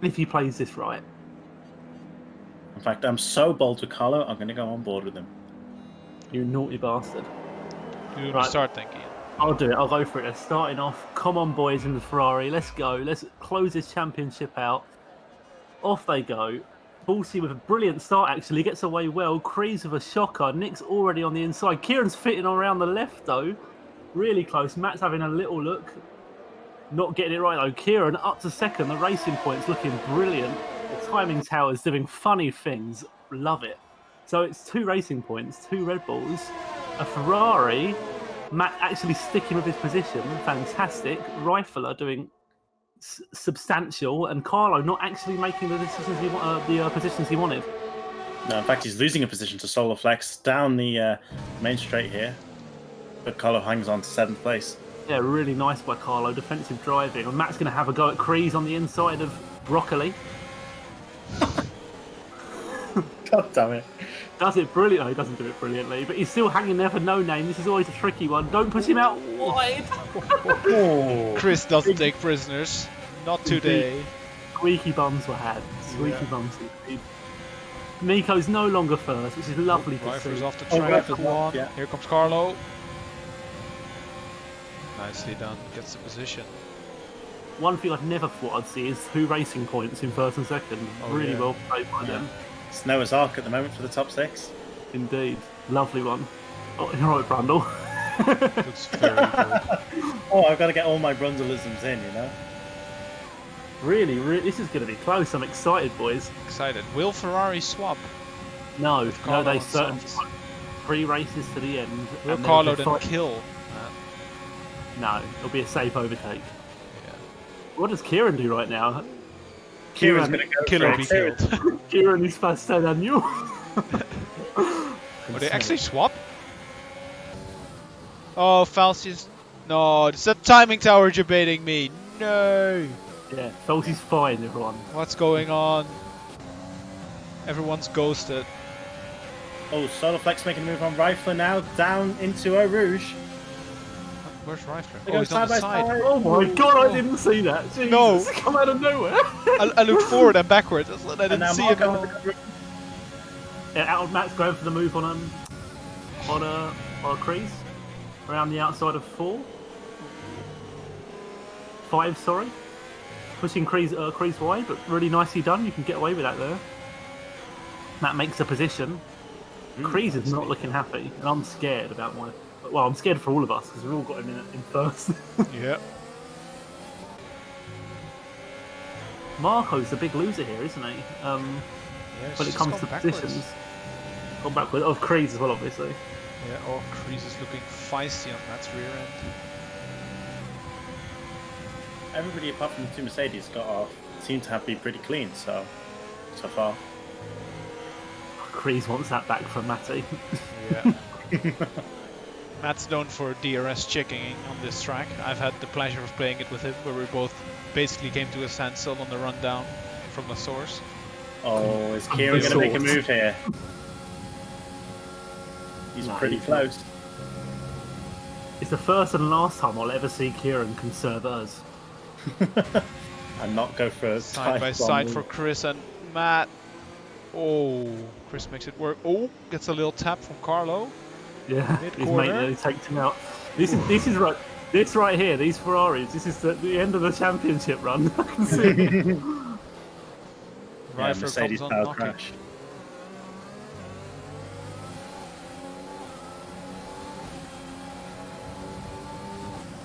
S2: If he plays this right.
S4: In fact, I'm so bold with Carlo, I'm going to go on board with him.
S2: You naughty bastard.
S1: You
S2: Right.
S1: start thinking.
S2: I'll do it. I'll go for it. They're starting off. Come on, boys, in the Ferrari. Let's go. Let's close this championship out. Off they go. Balsy with a brilliant start, actually. Gets away well. Kreese with a shocker. Nick's already on the inside. Kieran's fitting around the left, though. Really close. Matt's having a little look. Not getting it right, though. Kieran up to second. The racing point's looking brilliant. The timing tower's doing funny things. Love it. So it's 2 racing points, 2 Red Bulls, a Ferrari. Matt actually sticking with his position. Fantastic. Rifler doing substantial, and Carlo not actually making the decisions positions he wanted.
S4: No, in fact, he's losing a position to Solar Flex down the main straight here. But Carlo hangs on to 7th place.
S2: Yeah, really nice by Carlo. Defensive driving. And Matt's going to have a go at Kreese on the inside of Broccoli.
S4: God damn it.
S2: Does it brilliantly. No, he doesn't do it brilliantly, but he's still hanging there for no name. This is always a tricky one. Don't push him out wide.
S1: Chris doesn't take prisoners. Not today.
S2: Squeaky bums were had. Squeaky bums indeed. Nico's no longer first, which is lovely to
S1: Rifler's
S2: see.
S1: off the
S4: Oh,
S1: track.
S4: Rifler's
S1: Come on.
S4: off, yeah.
S1: Here comes Carlo. Nicely done. Gets the position.
S2: One thing I'd never thought I'd see is 2 racing points in first and second.
S1: Oh,
S2: really
S1: yeah.
S2: well played by them.
S4: It's Noah's Ark at the moment for the top 6.
S2: Indeed. Lovely one. Oh, you're right, Brundle.
S1: Looks very good.
S4: Oh, I've got to get all my Brundleisms in, you know?
S2: Really, this is going to be close. I'm excited, boys.
S1: Excited. Will Ferrari swap?
S2: No,
S1: Carlo
S2: they
S1: on
S2: certainly
S1: softs.
S2: won't. 3 races to the end.
S1: Will
S2: and
S1: Carlo
S2: they'll
S1: then
S2: be
S1: kill?
S2: No, it'll be a safe overtake.
S1: Yeah.
S2: What does Kieran do right now?
S4: Kieran's going to go
S1: Kill
S4: for
S1: or
S4: it
S1: be
S4: too.
S1: killed.
S2: Kieran is faster than you.
S1: Oh, they actually swap? Oh, Falsius. No, it's that timing tower debating me. No.
S2: Yeah, Felsy's fine, everyone.
S1: What's going on? Everyone's ghosted.
S4: Oh, Solar Flex making a move on Rifler now, down into Eau Rouge.
S1: Where's Rifler?
S4: They
S1: Oh,
S4: go
S1: he's on the
S4: side by
S1: side.
S4: side.
S2: Oh my god, I didn't see that. Jesus,
S1: No.
S2: come out of nowhere.
S1: I looked forward and backwards. I
S4: And
S1: didn't
S4: now
S1: see it.
S4: Marco has the
S2: Yeah, out Matt's going for the move on a crease around the outside of 4. 5, sorry. Pushing crease wide, but really nicely done. You can get away with that there. Matt makes a position. Kreese is not looking happy, and I'm scared about my. Well, I'm scared for all of us because we've all got him in first.
S1: Yeah.
S2: Marco's the big loser here, isn't he?
S1: Yeah,
S2: When it
S1: she's
S2: comes
S1: gone
S2: to
S1: backwards.
S2: positions. Gone backwards. Oh, Kreese as well, obviously.
S1: Yeah, oh, Kreese is looking feisty on Matt's rear end.
S4: Everybody apart from the 2 Mercedes got off. Seem to have been pretty clean so far.
S2: Kreese wants that back from Matty.
S1: Yeah. Matt's known for DRS checking on this track. I've had the pleasure of playing it with him, where we both basically came to a standstill on the rundown from the source.
S4: Oh, is Kieran going to make a
S2: Sort.
S4: move here? He's
S2: No,
S4: pretty
S2: he's not.
S4: close.
S2: It's the first and last time I'll ever see Kieran conserve us.
S4: And not go for a
S1: Side by
S4: dive
S1: side
S4: bomb.
S1: for Chris and Matt. Oh, Chris makes it work. Oh, gets a little tap from Carlo.
S2: Yeah, his mate
S1: Mid-corner.
S2: nearly takes him out. This is right. This right here, these Ferraris. This is the end of the championship run. I can see.
S4: Yeah,
S1: Rifler
S4: Mercedes
S1: comes on
S4: power
S1: knocking.
S4: crash.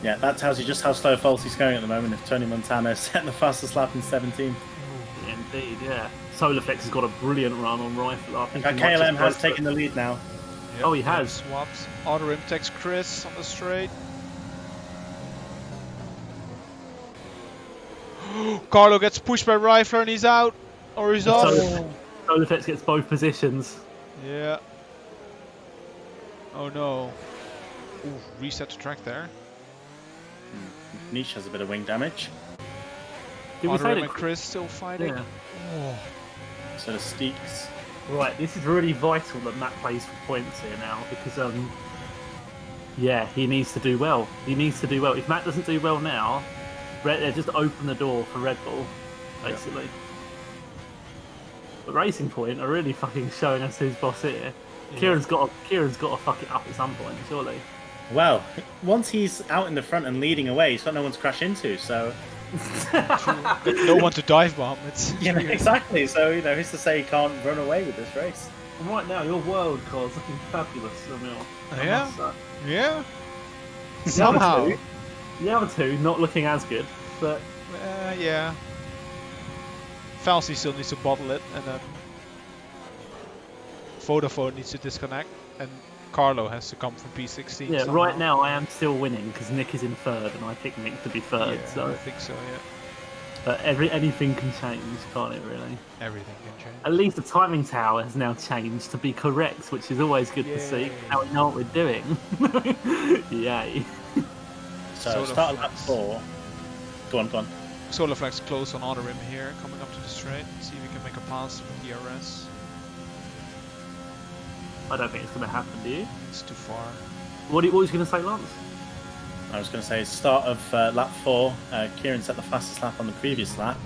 S4: Yeah, that tells you just how slow Falsy's going at the moment. If Tony Montana is setting the fastest lap in 17.
S2: Indeed, yeah. Solarflex has got a brilliant run on Rifle. I think
S4: In fact,
S2: he might
S4: KLM
S2: just
S4: has
S2: go for
S4: taken
S2: it.
S4: the lead now.
S1: Yep,
S2: Oh, he
S1: yeah,
S2: has.
S1: Swaps. Auto rim takes Chris on the straight. Carlo gets pushed by Rifler and he's out. Or he's off.
S2: Solarflex gets both positions.
S1: Yeah. Oh no. Ooh, reset the track there.
S4: Niche has a bit of wing damage.
S2: Did we
S1: Auto
S2: say
S1: rim
S2: that?
S1: and Chris still fighting.
S2: Yeah.
S1: Oh.
S4: So the Steaks.
S2: Right, this is really vital that Matt plays for points here now because yeah, he needs to do well. He needs to do well. If Matt doesn't do well now, they just open the door for Red Bull, basically. But Racing Point are really fucking showing us who's boss here. Kieran's got to fuck it up at some point, surely.
S4: Well, once he's out in the front and leading away, he's got no one to crash into. So
S1: Got no one to dive bomb. It's
S4: exactly. So who's to say he can't run away with this race?
S2: And right now, your world car's looking fabulous, Emil.
S1: Yeah. Yeah.
S2: The
S1: Somehow.
S2: other the other two not looking as good, but
S1: Yeah. Falsey still needs to bottle it, and then Vodafone needs to disconnect, and Carlo has to come from P16.
S2: yeah,
S1: somehow.
S2: right now I am still winning because Nick is in third, and I picked Nick to be third.
S1: Yeah,
S2: So,
S1: I think so. Yeah.
S2: but anything can change, can't it? Really.
S1: Everything can change.
S2: At least the timing tower has now changed to be correct, which is always good to see.
S1: Yay.
S2: Now we know what we're doing. Yay.
S4: So
S1: Solar
S4: start at lap
S1: flags.
S4: 4. Go on.
S1: Solar Flags close on outer rim here, coming up to the straight. See if we can make a pass with DRS.
S2: I don't think it's going to happen, do you?
S1: It's too far.
S2: What was you going to say, Lance?
S4: I was going to say start of lap 4. Kieran set the fastest lap on the previous lap.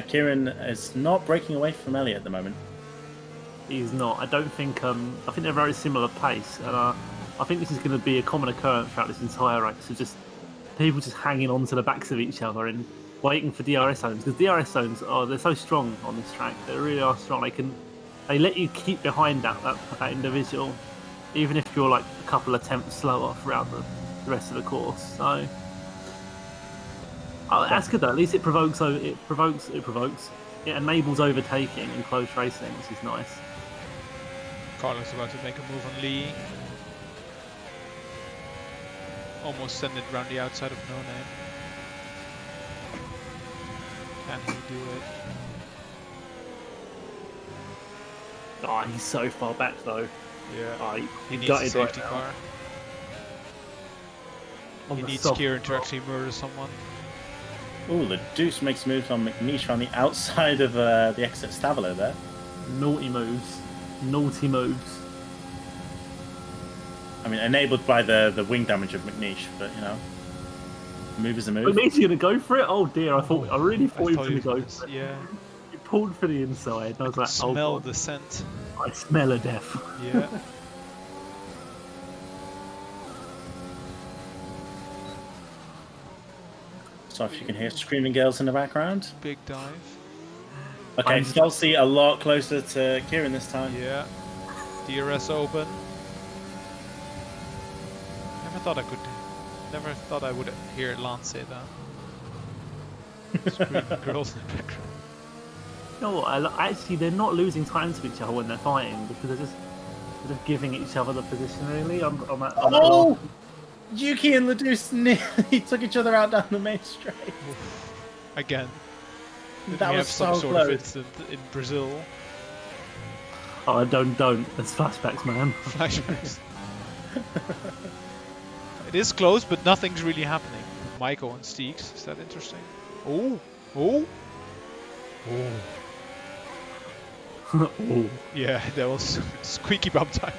S4: Kieran is not breaking away from Elliot at the moment.
S2: He's not. I don't think. I think they're very similar pace, and I think this is going to be a common occurrence throughout this entire race. Of just people just hanging on to the backs of each other and waiting for DRS zones, because DRS zones they're so strong on this track. They really are strong. They let you keep behind that individual, even if you're like a couple attempts slower throughout the rest of the course. So that's good though. At least it provokes. It enables overtaking in close racing, which is nice.
S1: Carlos about to make a move on Lee. Almost send it round the outside of No Name. Can he do it?
S2: Oh, he's so far back though.
S1: Yeah.
S2: Oh,
S1: He
S2: he
S1: needs a
S2: gutted right
S1: safety
S2: now.
S1: car.
S2: On
S1: He
S2: the
S1: needs
S2: soft
S1: Kieran to
S2: spot.
S1: actually murder someone.
S4: Ooh, the Deuce makes moves on McNish on the outside of the exit Stavilo there.
S2: Naughty moves. Naughty moves.
S4: I mean, enabled by the wing damage of McNish, but a move is a move.
S2: But he's gonna go for it. Oh dear! I really thought he was gonna go
S1: gonna
S2: for it.
S1: Yeah.
S2: He pulled for the inside. And I was like, oh
S1: Smell
S2: God,
S1: the scent.
S2: I smell a death.
S1: Yeah.
S4: So if you can hear screaming girls in the background.
S1: Big dive.
S4: Okay, Kelsey a lot closer to Kieran this time.
S1: Yeah. DRS open. Never thought I would hear Lance say that. Screaming girls in the background.
S2: You know what? Actually, they're not losing time to each other when they're fighting because they're just giving each other the position. Really, I'm at
S4: Oh! Yuki and Ledouce nearly took each other out down the main straight.
S1: Again. Did
S4: That
S1: we
S4: was
S1: have some
S4: so
S1: sort
S4: close.
S1: of incident in Brazil?
S2: Oh, don't. There's flashbacks, man.
S1: Flashbacks. It is close, but nothing's really happening. Michael and Steeks, is that interesting? Oh!
S2: Oh.
S1: Yeah, that was squeaky bum time.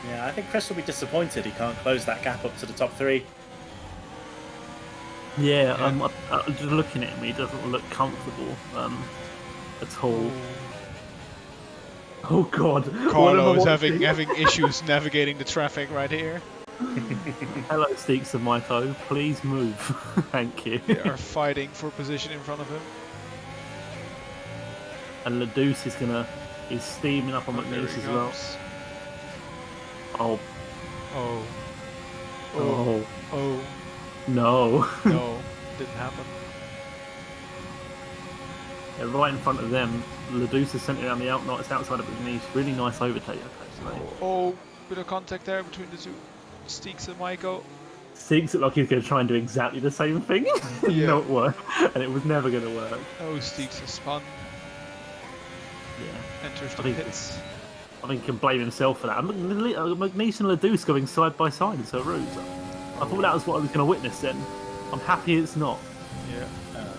S4: Yeah, I think Chris will be disappointed he can't close that gap up to the top 3.
S2: Yeah, just looking at him, he doesn't look comfortable at all. Oh God!
S1: Carlo is
S2: What am I
S1: having issues navigating the traffic right here.
S2: Hello, Steeks and Maiko. Please move. Thank you.
S1: They are fighting for position in front of him.
S2: And Ledouce is steaming up on
S1: There
S2: McNish
S1: he
S2: as well.
S1: goes.
S2: Oh,
S1: Oh.
S2: oh,
S1: Oh.
S2: no!
S1: No, didn't happen.
S2: Yeah, right in front of them, Ledouce is sent around the outside of McNish. Really nice overtake, actually.
S1: Oh, bit of contact there between the two. Steeks and Maiko.
S2: Steeks looked like he was going to try and do exactly the same thing.
S1: Yeah.
S2: No, it worked, and it was never going to work.
S1: Oh, Steeks has spun.
S2: Yeah.
S1: Enters
S2: I
S1: the
S2: think-
S1: pits.
S2: I think he can blame himself for that. And McNish and Ledouce going side by side is so rude. I thought that was what I was going to witness then. I'm happy it's not.
S1: Yeah.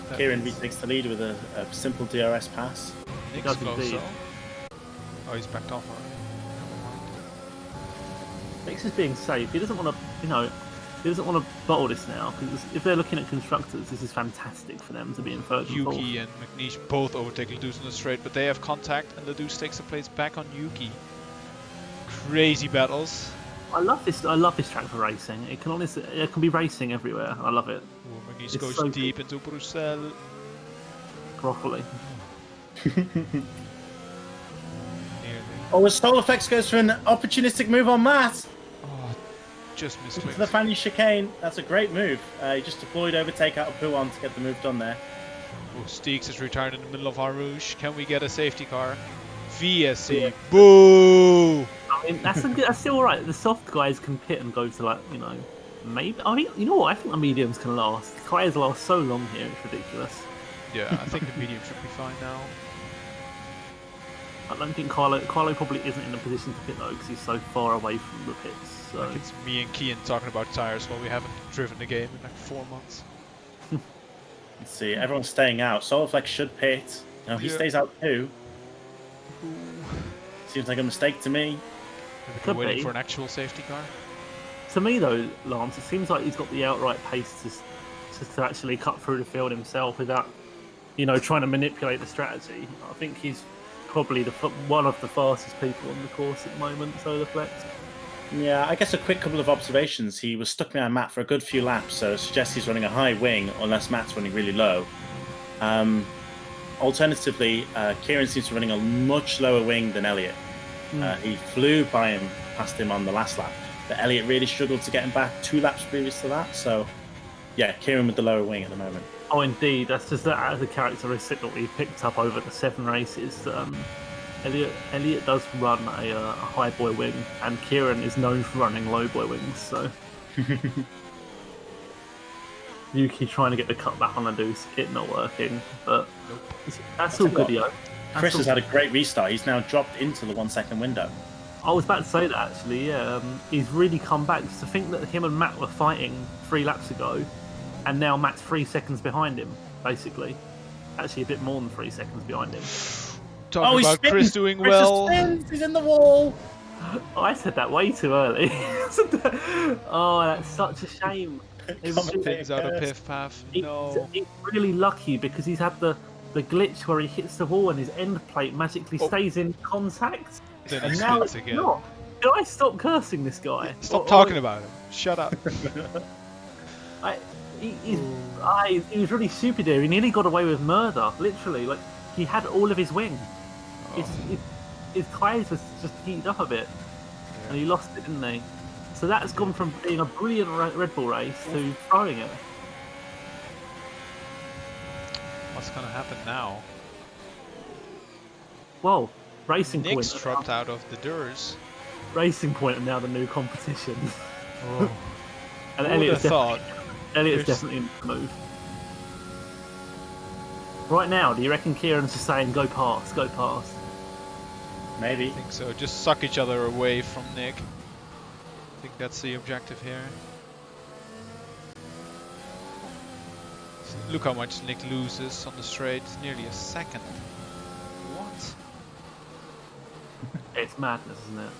S1: That
S4: Kieran
S1: is-
S4: retakes the lead with a simple DRS pass.
S1: Nick's
S2: does
S1: close
S2: indeed.
S1: though. Oh, he's backed off already. Never mind.
S2: Nick's just being safe. He doesn't want to, He doesn't want to bottle this now, because if they're looking at constructors, this is fantastic for them to be in third and fourth.
S1: Yuki and McNeish both overtake Ledus in the straight, but they have contact, and Ledus takes the place back on Yuki. Crazy battles.
S2: I love this track for racing. It can be racing everywhere. I love it.
S1: Ooh, McNeish
S2: It's
S1: goes
S2: so
S1: deep into Bruxelles.
S2: Properly.
S1: Nearly.
S4: Oh, Soul Effects goes for an opportunistic move on Matt.
S1: Oh, just
S4: To the
S1: misclicked.
S4: Fanny chicane. That's a great move. He just deployed overtake out of Puan to get the move done there.
S1: Oh, Steeks is retired in the middle of Harouche. Can we get a safety car? VSC. Boo!
S2: I mean, that's still alright. The soft guys can pit and go to, like, you know, maybe. I mean, you know what? I think the mediums can last. Tyres last so long here, it's ridiculous.
S1: Yeah, I think the medium should be fine now.
S2: I don't think Carlo probably isn't in a position to pit though, because he's so far away from the pits. So
S1: Like it's me and Kian talking about tires while we haven't driven the game in like 4 months.
S4: Let's see. Everyone's staying out. Soul Effects should pit. No, he
S1: Yeah.
S4: stays out too.
S1: Ooh.
S4: Seems like a mistake to me.
S1: Maybe
S2: Could
S1: they're waiting
S2: be.
S1: for an actual safety car.
S2: to me though, Lance, it seems like he's got the outright pace to actually cut through the field himself without, you know, trying to manipulate the strategy. I think he's probably one of the fastest people on the course at the moment, Solar Flex.
S4: Yeah, I guess a quick couple of observations. He was stuck behind Matt for a good few laps, so it suggests he's running a high wing, unless Matt's running really low. Alternatively, Kieran seems to be running a much lower wing than Elliot. He flew past him on the last lap, but Elliot really struggled to get him back 2 laps previous to that. So, yeah, Kieran with the lower wing at the moment.
S2: Oh, indeed. That's just that as a characteristic that we picked up over the 7 races. Elliot does run a high boy wing, and Kieran is known for running low boy wings. So Yuki trying to get the cut back on the deuce, it not working, but that's all good, yo.
S4: Chris has had a great restart. He's now dropped into the 1 second window.
S2: I was about to say that actually. Yeah, he's really come back. To think that him and Matt were fighting 3 laps ago, and now Matt's 3 seconds behind him, basically. Actually, a bit more than 3 seconds behind him.
S1: Talking
S4: he's
S1: about
S4: spinning.
S1: Chris doing
S4: Chris
S1: well.
S4: spins. He's in the wall.
S2: I said that way too early. Oh, that's such a shame. It was-
S1: Things out of Piff Path. No.
S2: He's really lucky because he's had the glitch where he hits the wall and his end plate magically stays in contact.
S1: Then
S2: And
S1: he
S2: now
S1: spins
S2: it's
S1: again.
S2: not. Can I stop cursing this guy?
S1: Stop talking about him. Shut up.
S2: He was really stupid here. He nearly got away with murder, literally. Like, he had all of his wing. His tyres was just heated up a bit, and he lost it, didn't he? So that's gone from being a brilliant Red Bull race to throwing it.
S1: What's gonna happen now?
S2: Well, Racing
S1: Nick's
S2: Point.
S1: dropped out of the doors.
S2: Racing Point are now the new competition.
S1: Oh.
S2: And
S1: Who would have thought?
S2: Elliot's
S1: There's-
S2: definitely in the move. Right now, do you reckon Kieran's just saying, go past, go past?
S4: Maybe.
S1: I think so. Just suck each other away from Nick. I think that's the objective here. So look how much Nick loses on the straight. Nearly a second. What?
S2: It's madness, isn't it?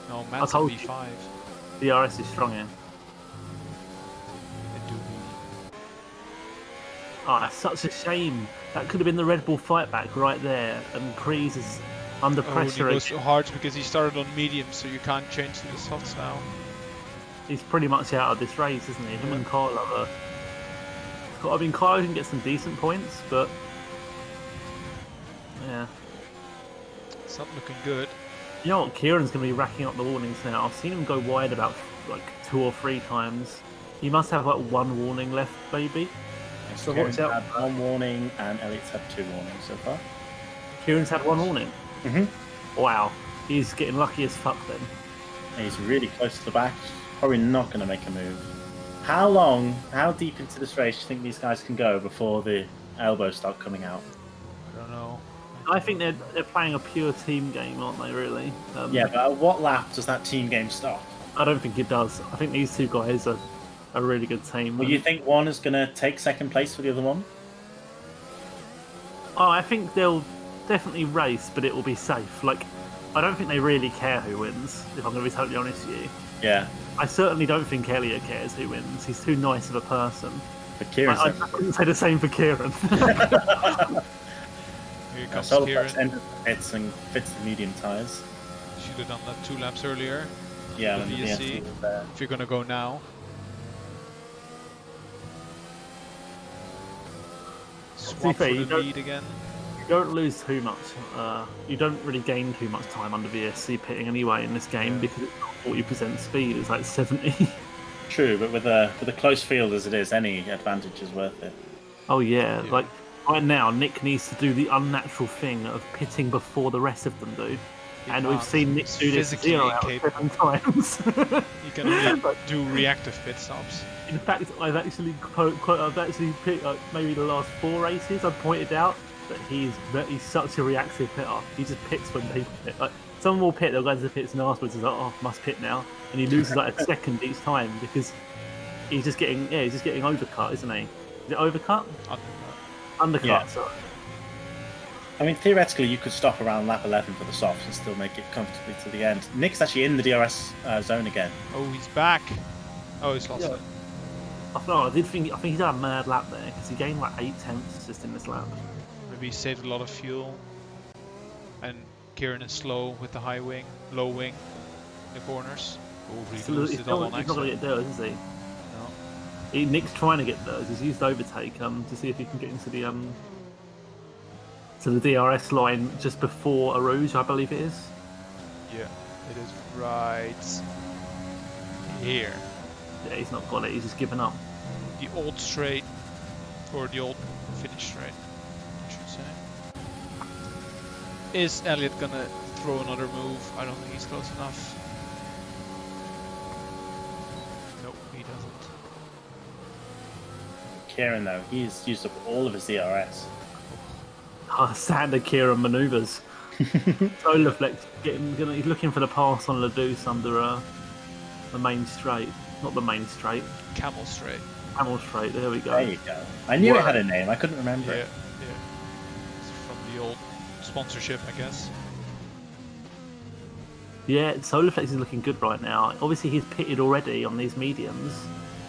S1: No, Matt's a
S2: told you.
S1: B5.
S2: The RS is strong here.
S1: It do be.
S2: Oh, that's such a shame. That could have been the Red Bull fight back right there, and Kreese is under
S1: Oh, he
S2: pressure.
S1: goes to hards because he started on medium, so you can't change to the softs now.
S2: He's pretty much out of this race, isn't he? Him and Kyle are. I mean, Kyle can get some decent points, but yeah.
S1: It's not looking good.
S2: You know what? Kieran's going to be racking up the warnings now. I've seen him go wide about like 2 or 3 times. He must have like 1 warning left, maybe. So
S4: Kieran's
S2: watch out.
S4: had 1 warning, and Elliot's had 2 warnings so far.
S2: Kieran's had 1 warning.
S4: Mm-hmm.
S2: Wow, he's getting lucky as fuck then.
S4: He's really close to the back. Probably not going to make a move. How deep into this race do you think these guys can go before the elbows start coming out?
S1: I don't know.
S2: I think they're playing a pure team game, aren't they? Really?
S4: Yeah, but at what lap does that team game stop?
S2: I don't think it does. I think these 2 guys are a really good team.
S4: Well, you think one is going to take second place for the other one?
S2: Oh, I think they'll definitely race, but it will be safe. Like, I don't think they really care who wins, if I'm going to be totally honest with you.
S4: Yeah.
S2: I certainly don't think Elliot cares who wins. He's too nice of a person.
S4: But Kieran's
S2: I couldn't say the same for Kieran.
S1: Here comes
S4: Solarflex
S1: Kieran.
S4: enters the pits and fits the medium tyres.
S1: Should have done that 2 laps earlier.
S4: Yeah,
S1: The
S4: and the
S1: VSC.
S4: VSC was there.
S1: If you're gonna go now. Swap
S2: fair,
S1: for
S2: you
S1: the
S2: don't-
S1: lead again.
S2: You don't lose too much. You don't really gain too much time under VSC pitting anyway in this game because it's not 40% speed. It's like 70.
S4: True, but with a close field as it is, any advantage is worth it.
S2: Oh yeah,
S1: Yeah.
S2: like right now, Nick needs to do the unnatural thing of pitting before the rest of them do, and we've
S1: can't.
S2: seen Nick
S1: He's
S2: do this
S1: physically
S2: 0 out of
S1: incapable.
S2: 7 times.
S1: You can only do reactive pit stops.
S2: In fact, I've actually picked maybe the last 4 races. I've pointed out that he's such a reactive pitter. He just pits when people pit. Like someone will pit, they'll go to the pits, and afterwards he's like, "Oh, must pit now," and he loses like a second each time because he's just getting overcut, isn't he? Is it overcut? Undercut.
S4: Yeah.
S2: Sorry.
S4: I mean, theoretically, you could stop around lap 11 for the softs and still make it comfortably to the end. Nick's actually in the DRS zone again.
S1: Oh, he's back. Oh, he's lost
S2: Yeah.
S1: it.
S2: I think he did a mad lap there because he gained like 8 tenths just in this lap.
S1: Maybe he saved a lot of fuel. And Kieran is slow with the high wing, low wing, in the corners. Oh, he loses
S2: He's
S1: it all on
S2: not going to
S1: accident.
S2: get theirs, is he?
S1: No.
S2: Nick's trying to get those. He's used overtake to see if he can get into the DRS line just before Arouge, I believe it is.
S1: Yeah, it is right here.
S2: Yeah, he's not got it. He's just given up.
S1: The old straight, or the old finish straight, I should say. Is Elliot gonna throw another move? I don't think he's close enough. Nope, he doesn't.
S4: Kieran, though, he's used up all of his DRS.
S2: Standard Kieran manoeuvres. Solarflex he's looking for the pass on Ladouce under the main straight. Not the main straight.
S1: Camel straight.
S2: Camel straight. There we go.
S4: There you go. I knew it had a name. I couldn't remember
S1: Yeah,
S4: it.
S1: yeah. It's from the old sponsorship, I guess.
S2: Yeah, Solarflex is looking good right now. Obviously, he's pitted already on these mediums.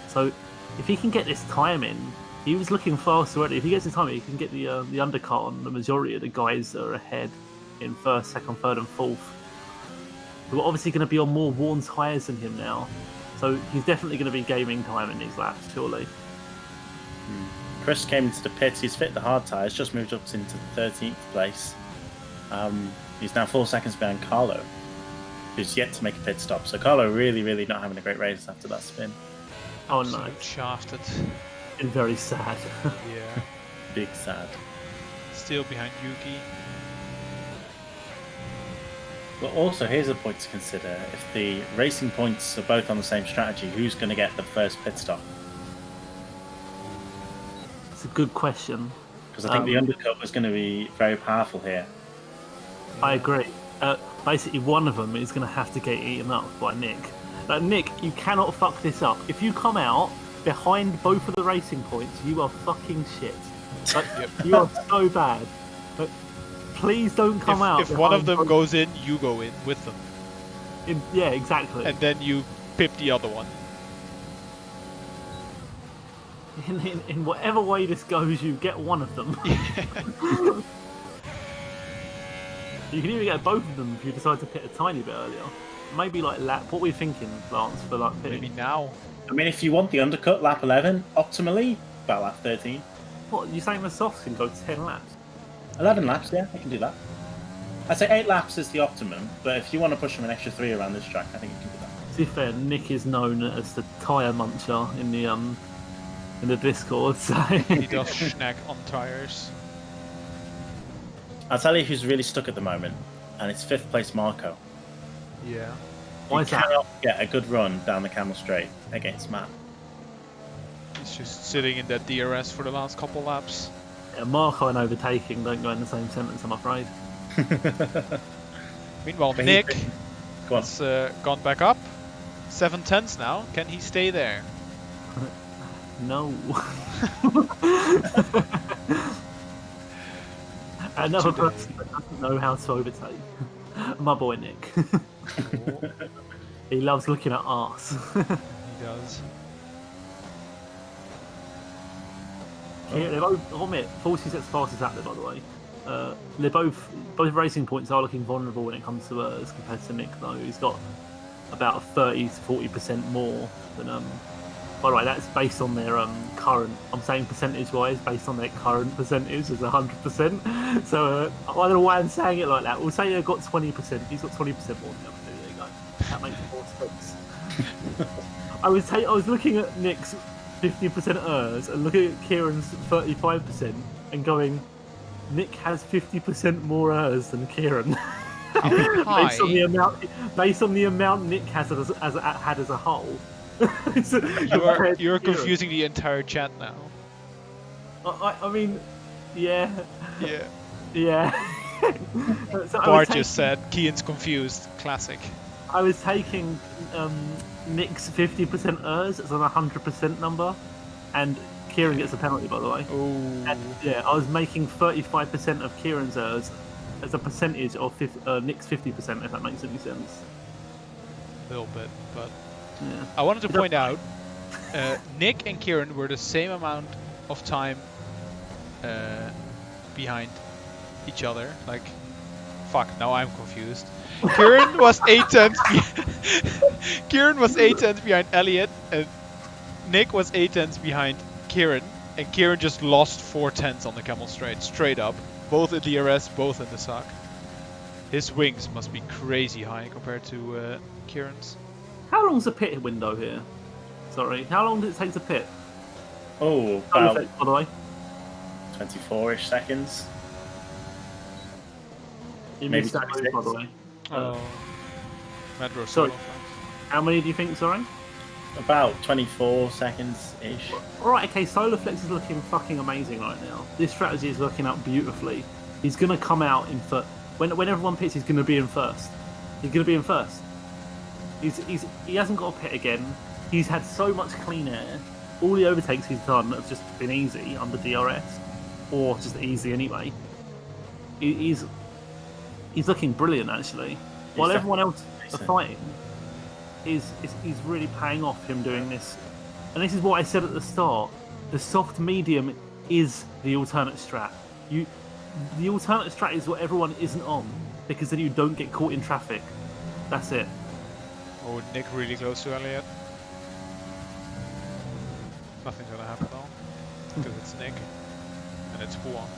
S2: So, if he can get this time in, he was looking fast already. If he gets the time in, he can get the undercut on the majority of the guys that are ahead in first, second, third, and fourth. Who are obviously going to be on more worn tyres than him now. So, he's definitely going to be gaining time in these laps, surely.
S4: Chris came into the pits. He's fit the hard tyres, just moved up into the 13th place. He's now 4 seconds behind Carlo, who's yet to make a pit stop. So Carlo really not having a great race after that spin.
S2: Oh no,
S1: Absolute shafted.
S2: and very sad.
S1: Yeah.
S4: Big sad.
S1: Still behind Yuki.
S4: But also, here's a point to consider. If the racing points are both on the same strategy, who's going to get the first pit stop?
S2: It's a good question.
S4: Because I think the undercut was going to be very powerful here.
S2: I agree. Basically, one of them is going to have to get eaten up by Nick. Nick, you cannot fuck this up. If you come out behind both of the racing points, you are fucking shit. You are so bad. But please don't come out.
S1: If one of
S2: behind
S1: them
S2: both-
S1: goes in, you go in with them.
S2: yeah, exactly.
S1: And then you pip the other one.
S2: In whatever way this goes, you get one of them. You can even get both of them if you decide to pit a tiny bit earlier. Maybe like lap. What were you thinking, Lance, for like pitting?
S1: Maybe now.
S4: I mean, if you want the undercut, lap 11, optimally, about lap 13.
S2: What, you saying the softs can go 10 laps?
S4: 11 laps, yeah, I can do that. I'd say 8 laps is the optimum, but if you want to push them an extra 3 around this track, I think you can do that.
S2: To be fair, Nick is known as the tyre muncher in the Discord, so
S1: He does snack on tires.
S4: I'll tell you who's really stuck at the moment, and it's 5th place Marco.
S1: Yeah.
S2: why
S4: He
S2: is that?
S4: cannot get a good run down the Camel Straight against Matt.
S1: He's just sitting in that DRS for the last couple laps.
S2: Yeah, Marco and overtaking don't go in the same sentence, I'm afraid.
S1: Meanwhile,
S4: But
S1: Nick
S4: Go on.
S1: has gone back up. 7 tenths now. Can he stay there?
S2: No. Another person that doesn't know how to overtake. My boy Nick. He loves looking at arse.
S1: He does.
S2: Yeah, they're both, I'll admit, 46 fastest out there, by the way. They're both racing points are looking vulnerable when it comes to as compared to Nick, though. He's got about 30 to 40% more than. By the way, that's based on their current. I'm saying percentage-wise, based on their current percentage is 100%. So I don't know why I'm saying it like that. We'll say they've got 20%. He's got 20% more than the other two. There you go. That makes more sense. I was looking at Nick's 50% ERS and looking at Kieran's 35% and going, Nick has 50% more ERS than Kieran. based on the amount Nick has had as a whole.
S1: You're confusing the entire chat now.
S2: I mean, yeah. So
S1: Bart just said Kian's confused. Classic.
S2: I was taking Nick's 50% ERS as an 100% number, and Kieran gets a penalty, by the way.
S1: Oh.
S2: Yeah, I was making 35% of Kieran's ERS as a percentage of Nick's 50%, if that makes any sense.
S1: A little bit, but
S2: yeah.
S1: I wanted to point out, Nick and Kieran were the same amount of time behind each other. Like, fuck, now I'm confused. Kieran was 8 tenths. Kieran was 8 tenths behind Elliot, and Nick was 8 tenths behind Kieran. And Kieran just lost 4 tenths on the camel straight up, both in the RS, both in the SAC. His wings must be crazy high compared to Kieran's.
S2: How long's the pit window here? Sorry, how long does it take to pit?
S4: Oh, about
S2: by the way.
S4: 24-ish seconds.
S2: You
S4: Maybe
S2: missed that move, by the way.
S1: Oh, Madro
S2: sorry.
S1: solo.
S2: How many do you think, sorry?
S4: About 24 seconds-ish.
S2: Alright, okay, Solar Flex is looking fucking amazing right now. This strategy is working out beautifully. He's going to come out in first. When everyone pits, he's going to be in first. He's going to be in first. He hasn't got a pit again. He's had so much clean air. All the overtakes he's done have just been easy under DRS. Or just easy anyway. He's looking brilliant, actually. While everyone else are fighting, he's really paying off him doing this. And this is what I said at the start. The soft medium is the alternate strat. The alternate strat is what everyone isn't on, because then you don't get caught in traffic. That's it.
S1: Oh, Nick really close to Elliot. Nothing's gonna happen though, because it's Nick, and it's Juan.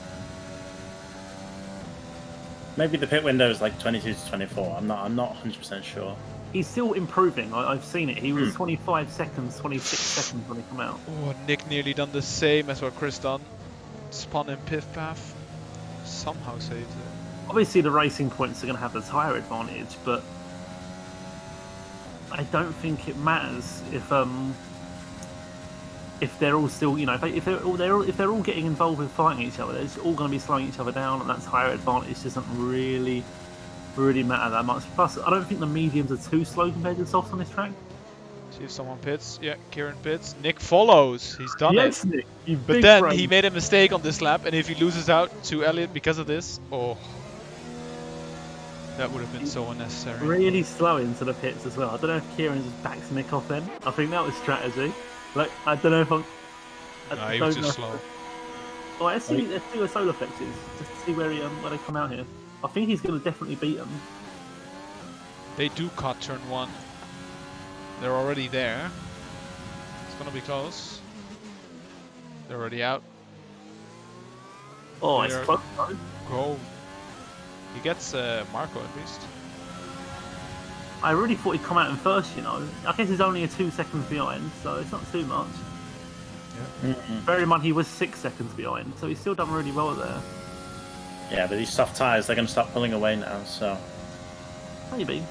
S4: Maybe the pit window is like 22 to 24. I'm not 100% sure.
S2: He's still improving. I've seen it. He was 25 seconds, 26 seconds when he come out.
S1: Oh, Nick nearly done the same as what Chris done. Spun in Piff Path. Somehow saved it.
S2: Obviously, the racing points are going to have the tyre advantage, but I don't think it matters if they're all still, if they're all getting involved with fighting each other. They're just all going to be slowing each other down, and that tyre advantage doesn't really matter that much. Plus, I don't think the mediums are too slow compared to the softs on this track.
S1: See if someone pits. Yeah, Kieran pits. Nick follows. He's done
S2: yes,
S1: it.
S2: Nick, you
S1: But
S2: big
S1: then
S2: brain.
S1: he made a mistake on this lap, and if he loses out to Elliot because of this, oh, that would have been so unnecessary.
S2: Really slow into the pits as well. I don't know if Kieran just backs Nick off then. I think that was strategy. Like, I don't know if I'm...
S1: No, he was just slow.
S2: Oh, let's see the solar flexes, just to see where they come out here. I think he's going to definitely beat them.
S1: They do cut turn 1. They're already there. It's gonna be close. They're already out.
S2: Oh, it's close though.
S1: Go. He gets Marco at least.
S2: I really thought he'd come out in first, I guess he's only 2 seconds behind, so it's not too much.
S1: Yeah.
S2: Bear in mind he was 6 seconds behind, so he's still done really well there.
S4: Yeah, but these soft tyres, they're going to start pulling away now, so...
S2: Maybe.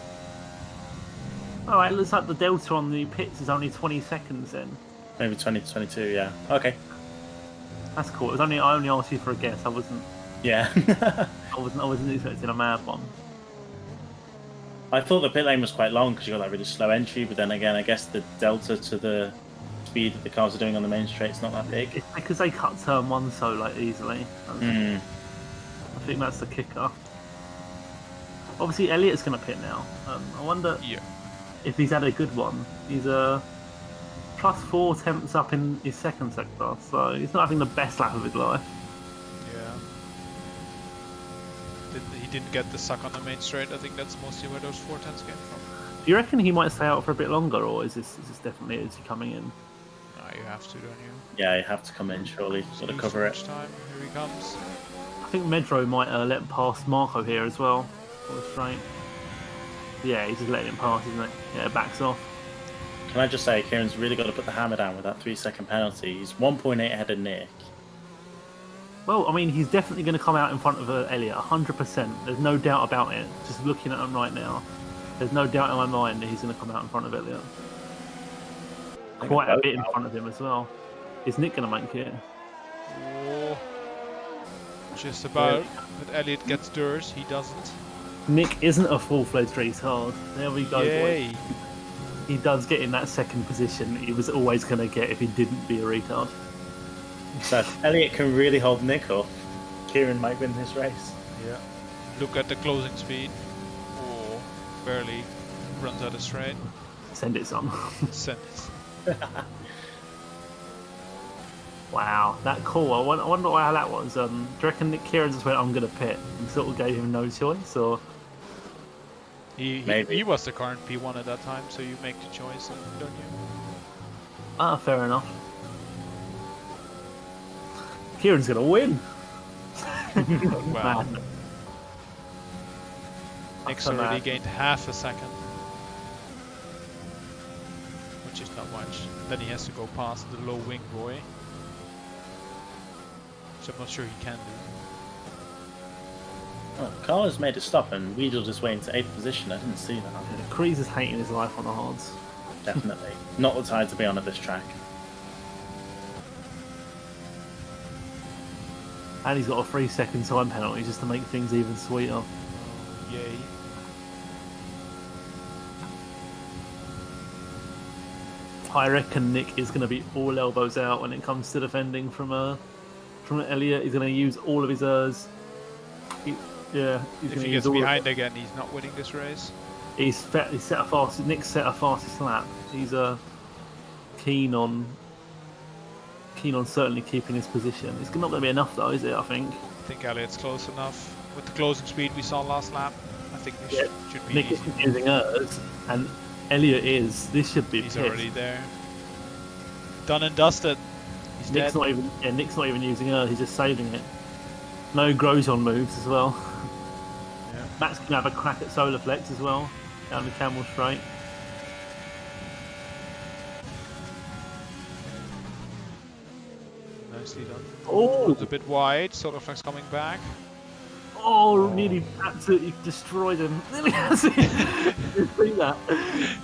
S2: Alright, looks like the delta on the pits is only 20 seconds then.
S4: Maybe 20 to 22, yeah. Okay.
S2: That's cool. I only asked you for a guess. I wasn't
S4: Yeah.
S2: I wasn't expecting a mad one.
S4: I thought the pit lane was quite long because you got that really slow entry, but then again, I guess the delta to the speed that the cars are doing on the main straight's not that big.
S2: It's because they cut turn 1 so easily. I think that's the kicker. Obviously, Elliot's going to pit now. I wonder if he's had a good one. He's plus 4 attempts up in his second sector, so he's not having the best lap of his life.
S1: Yeah. He didn't get the suck on the main straight. I think that's mostly where those 410s came from.
S2: Do you reckon he might stay out for a bit longer, or is this definitely is he coming in?
S1: No, you have to, don't you?
S4: Yeah, you have to come in surely. Got to cover it.
S1: Time. Here he comes.
S2: I think Medro might let him pass Marco here as well. On the straight. Yeah, he's just letting him pass, isn't it? Yeah, backs off.
S4: Can I just say, Kieran's really got to put the hammer down with that 3-second penalty. He's 1.8 ahead of Nick.
S2: Well, I mean, he's definitely going to come out in front of Elliot, 100%. There's no doubt about it. Just looking at him right now, there's no doubt in my mind that he's going to come out in front of Elliot. Quite a bit in front of him as well. Is Nick going to make it?
S1: Oh, just about. But Elliot gets Durs. He doesn't.
S2: Nick isn't a full-fledged retard. There we go,
S1: Yay.
S2: boys. He does get in that second position he was always going to get if he didn't be a retard.
S4: So if Elliot can really hold Nick off, Kieran might win this race.
S1: Yeah. Look at the closing speed. Oh, barely runs out of straight.
S2: Send it, son.
S1: Send it.
S2: Wow, that cool. I wonder how that was. Do you reckon Nick Kieran just went, I'm going to pit, and sort of gave him no choice, or?
S1: He was the current P1 at that time, so you make the choice, don't you?
S2: Ah, fair enough. Kieran's going to win.
S1: Wow.
S2: Man.
S1: Nick's
S2: After
S1: already
S2: that.
S1: gained half a second. Which is not much. Then he has to go past the low wing boy. Which I'm not sure he can do.
S4: Oh, Carlos made a stop and wheedled his way into 8th position. I didn't see that.
S2: Kreese is hating his life on the hards.
S4: Definitely. Not the tide to be on at this track.
S2: And he's got a 3-second time penalty just to make things even sweeter.
S1: Yay.
S2: I reckon Nick is going to be all elbows out when it comes to defending from Elliot. He's going to use all of his he's
S1: If
S2: going to
S1: he
S2: use
S1: gets
S2: all
S1: behind again, he's not winning this race.
S2: Nick's set a fastest lap. He's keen on certainly keeping his position. It's not going to be enough though, is it? I think.
S1: I think Elliot's close enough. With the closing speed we saw last lap, I think this should be
S2: Nick
S1: easy.
S2: isn't using hers, and Elliot is. This should be.
S1: He's
S2: pissed.
S1: already there. Done and dusted. He's
S2: Nick's
S1: dead.
S2: not even. Yeah, Nick's not even using hers. He's just saving it. No Grosjean moves as well.
S1: Yeah.
S2: Max can have a crack at Solar Flex as well down the Camel Straight.
S1: Nicely done.
S2: Oh,
S1: It's a bit wide. Solarflex coming back.
S2: nearly absolutely destroyed him. Nearly has it. You see that?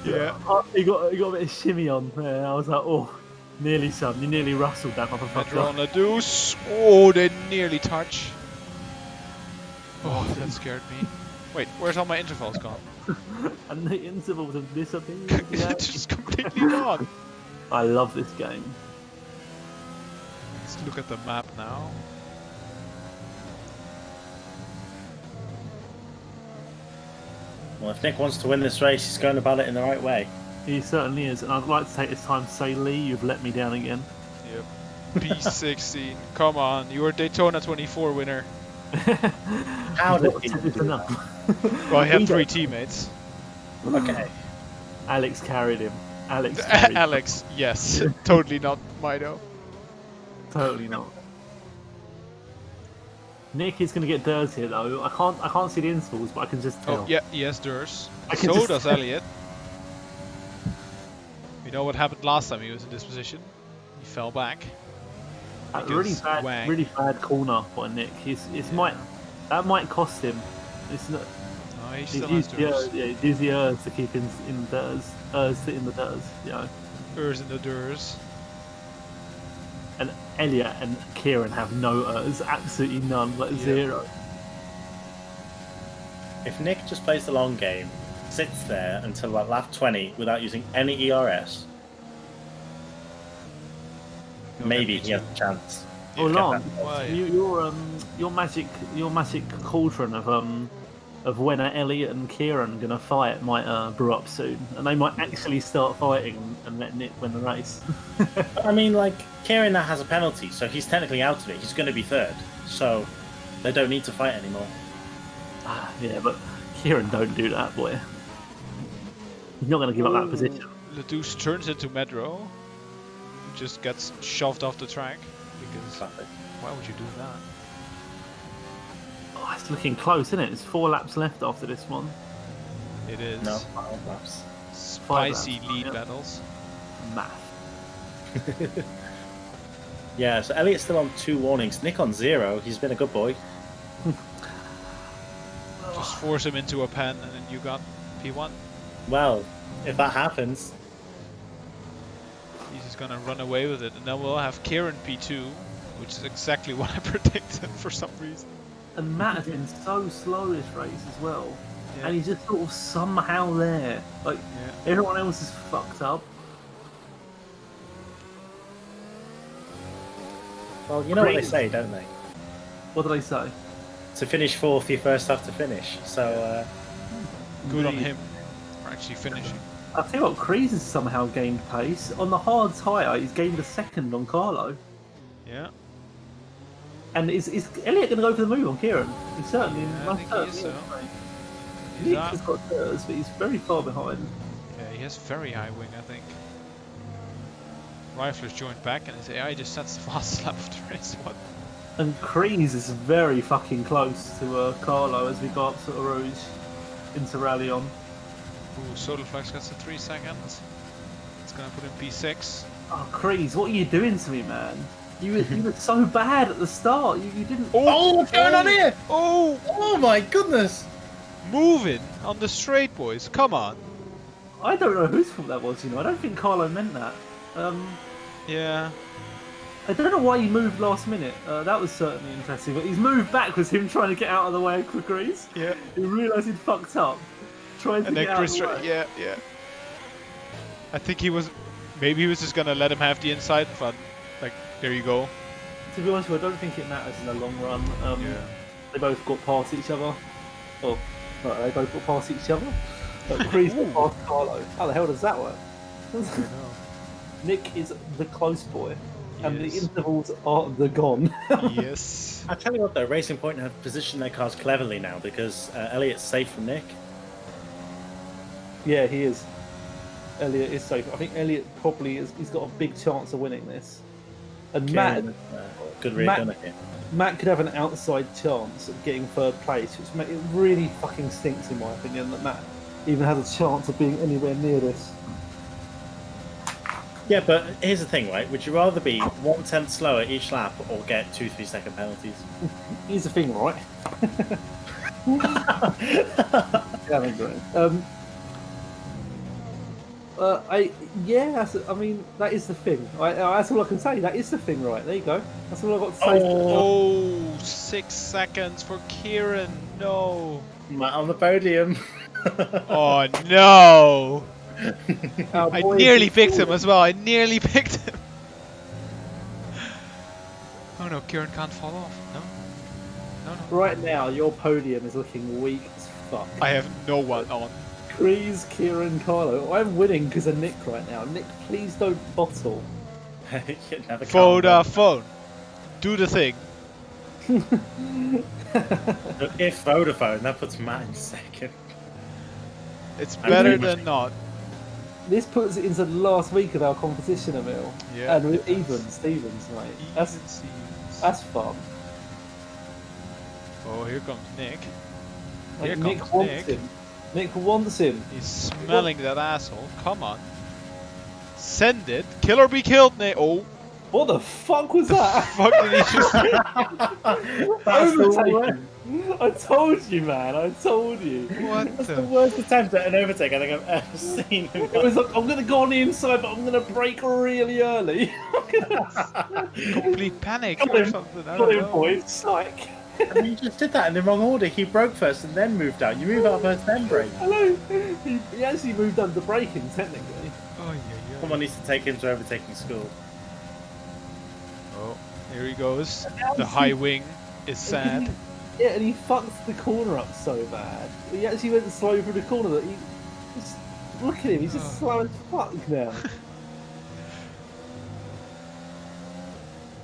S1: Yeah.
S2: He got a bit of shimmy on there. I was like, oh, nearly son. You nearly rustled that
S1: Metro
S2: motherfucker.
S1: on the deuce. Oh, they nearly touch. Oh, that scared me. Wait, where's all my intervals gone?
S2: And the intervals have disappeared. Yeah.
S1: It's just completely gone.
S2: I love this game.
S1: Let's look at the map now.
S4: Well, if Nick wants to win this race, he's going about it in the right way.
S2: He certainly is, and I'd like to take this time to say, Lee, you've let me down again.
S1: Yep. P16. Come on, you were Daytona 24 winner.
S4: How did he
S2: It's
S4: do
S2: enough.
S1: Well, he had
S2: We
S1: 3
S2: don't-
S1: teammates.
S4: Okay.
S2: Alex carried him. Alex carried him.
S1: Alex, yes. Totally not Mido.
S2: Totally not. Nick is going to get dirty though. I can't see the installs, but I can just tell.
S1: Oh, yeah, yes, Durs.
S2: I can
S1: So
S2: just
S1: does
S2: tell.
S1: Elliot. You know what happened last time he was in this position? He fell back.
S2: A
S1: because Wang-
S2: really bad corner by Nick. That might cost him. It's not.
S1: No, he
S2: He's
S1: still has
S2: used the
S1: Durs.
S2: he's used the Urs to keep in the Urs in the Durs. You know.
S1: Urs in the Durs.
S2: And Elliot and Kieran have no Urs, absolutely none, like
S1: Yeah.
S2: 0.
S4: If Nick just plays the long game, sits there until about lap 20 without using any ERS,
S1: He'll
S4: maybe
S1: get
S4: he has a chance.
S2: Oh,
S4: Get
S2: Lon,
S1: Why?
S2: your magic cauldron of of when Elliot and Kieran gonna fight might brew up soon, and they might actually start fighting and let Nick win the race.
S4: I mean, like, Kieran now has a penalty, so he's technically out of it. He's going to be third, so they don't need to fight anymore.
S2: Yeah, but Kieran don't do that, boy. He's not gonna give up that position.
S1: Ledouche turns into Medro. Just gets shoved off the track because why would you do that?
S2: Oh, it's looking close, isn't it? It's 4 laps left after this one.
S1: It is.
S4: No, 5 laps.
S1: Spicy
S2: 5 laps,
S1: lead
S2: yeah.
S1: battles.
S2: Math.
S4: Yeah, so Elliot's still on 2 warnings. Nick on 0. He's been a good boy.
S1: Just force him into a pen and then you got P1.
S4: Well, if that happens,
S1: He's just gonna run away with it, and then we'll have Kieran P2, which is exactly what I predicted for some reason.
S2: And Matt has been so slow this race as well.
S1: Yeah.
S2: And he's just sort of somehow there. Like,
S1: Yeah.
S2: everyone else is fucked up.
S4: well, you know what they
S2: Great.
S4: say, don't they?
S2: What did I say?
S4: To finish 4th, you first have to finish. So,
S1: Good on
S2: Really?
S1: him for actually finishing.
S2: I feel like Kreese has somehow gained pace. On the hard tyre, he's gained a second on Carlo.
S1: Yeah.
S2: And is Elliot going to go for the move on Kieran? He's certainly
S1: Yeah, I
S2: most
S1: think he is,
S2: certainly
S1: so. He's
S2: Nick
S1: up.
S2: has got thirds, but he's very far behind.
S1: Yeah, he has very high wing, I think. Rifler's joined back and his AI just sets the fastest lap of the race. What?
S2: And Kreese is very fucking close to Carlo as we go up to Rouge into Rally on.
S1: Ooh, Solarflex gets to 3 seconds. It's gonna put him P6.
S2: Oh, Kreese, what are you doing to me, man? You were so bad at the start. You didn't.
S4: oh, what's going on here?
S1: Oh!
S4: Oh my goodness!
S1: Moving on the straight, boys. Come on.
S2: I don't know whose fault that was. I don't think Carlo meant that.
S1: Yeah.
S2: I don't know why he moved last minute. That was certainly interesting. But his move back was him trying to get out of the way of Kreese.
S1: Yeah.
S2: He realised he'd fucked up. Trying to
S1: And then
S2: get out of
S1: Chris,
S2: the way.
S1: yeah. I think maybe he was just gonna let him have the inside, but like, there you go.
S2: To be honest with you, I don't think it matters in the long run. They both got past each other. Oh, no, they both got past each other. But Kreese got past Carlo. How the hell does that work? Nick is the close boy, and the
S1: Yes.
S2: intervals are the gone.
S1: Yes.
S4: I tell you what, though, Racing Point have positioned their cars cleverly now because Elliot's safe from Nick.
S2: Yeah, he is. Elliot is safe. I think Elliot probably he's got a big chance of winning this. And
S4: Kieran, good rear
S2: Matt-
S4: gunner here.
S2: Matt could have an outside chance of getting third place, which it really fucking stinks in my opinion that Matt even has a chance of being anywhere near this.
S4: Yeah, but here's the thing, right? Would you rather be 1/10 slower each lap or get 2-3 second penalties?
S2: Here's the thing, right? Yeah, I'm agreeing. I mean, that is the thing. That's all I can say. That is the thing, right? There you go. That's all I've got to say.
S1: Oh, 6 seconds for Kieran. No.
S4: Matt on the podium.
S1: Oh no.
S2: Our
S1: I
S2: boy
S1: nearly
S2: is
S1: picked him
S2: forward.
S1: as well. I nearly picked him. Oh no, Kieran can't fall off. No.
S2: Right now, your podium is looking weak as fuck.
S1: I have no one on.
S2: Kreese, Kieran, Carlo. I'm winning because of Nick right now. Nick, please don't bottle.
S4: Never calm down.
S1: Vodafone. Do the thing.
S4: If Vodafone, that puts Matt in second.
S1: It's
S4: I'm
S1: better
S4: pretty much-
S1: than not.
S2: This puts it into the last week of our competition, Emil.
S1: Yeah.
S2: And with Stevens, mate. That's fun.
S1: Oh, here comes Nick.
S2: Like,
S1: Here
S2: Nick
S1: comes
S2: wants
S1: Nick.
S2: him. Nick wants him.
S1: He's smelling that asshole. Come on. Send it. Kill or be killed, Nick. Oh,
S2: What the fuck was that?
S1: fuck did he just
S4: That's the
S2: Overtaken. I told you, man. I told you.
S1: What
S4: That's the
S1: the?
S4: worst attempt at an overtake I think I've ever seen.
S2: It was like, I'm going to go on the inside, but I'm going to brake really early.
S1: Complete panic
S2: Got
S1: or
S2: him.
S1: something. I
S2: Got
S1: don't
S2: him,
S1: know.
S2: boys. Psych.
S4: I mean, you just did that in the wrong order. He broke first and then moved out. You move out first, then brake.
S2: Hello. He actually moved under braking, technically.
S1: Oh, yeah.
S4: Someone needs to take him to overtaking school.
S1: Oh, here he goes. The high wing is sad.
S2: Yeah, and he fucked the corner up so bad. He actually went slow through the corner. That he just look at him. He's just slow as fuck now.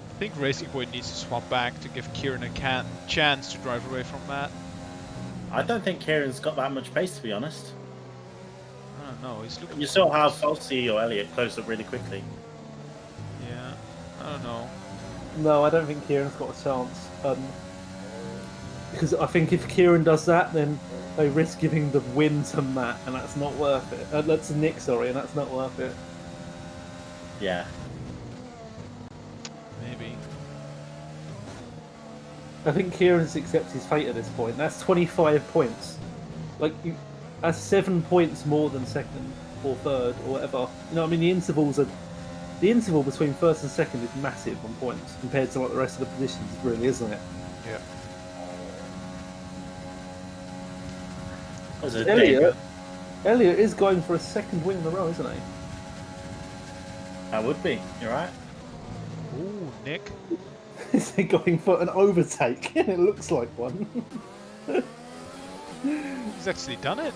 S1: I think Racing Point needs to swap back to give Kieran a chance to drive away from Matt.
S4: I don't think Kieran's got that much pace, to be honest.
S1: I don't know. He's looking.
S4: You saw how Falsey or Elliot closed up really quickly.
S1: Yeah, I don't know.
S2: No, I don't think Kieran's got a chance. Because I think if Kieran does that, then they risk giving the win to Matt, and that's not worth it. That's Nick, sorry, and that's not worth it.
S4: Yeah.
S1: Maybe.
S2: I think Kieran's accepts his fate at this point. That's 25 points. Like, that's 7 points more than second or third or whatever. You know what I mean? The interval between first and second is massive on points compared to like the rest of the positions, really, isn't it?
S1: Yeah.
S2: Elliot is going for a second win in a row, isn't he?
S4: I would be. You're right.
S1: Ooh, Nick.
S2: Is he going for an overtake? It looks like one.
S1: He's actually done it.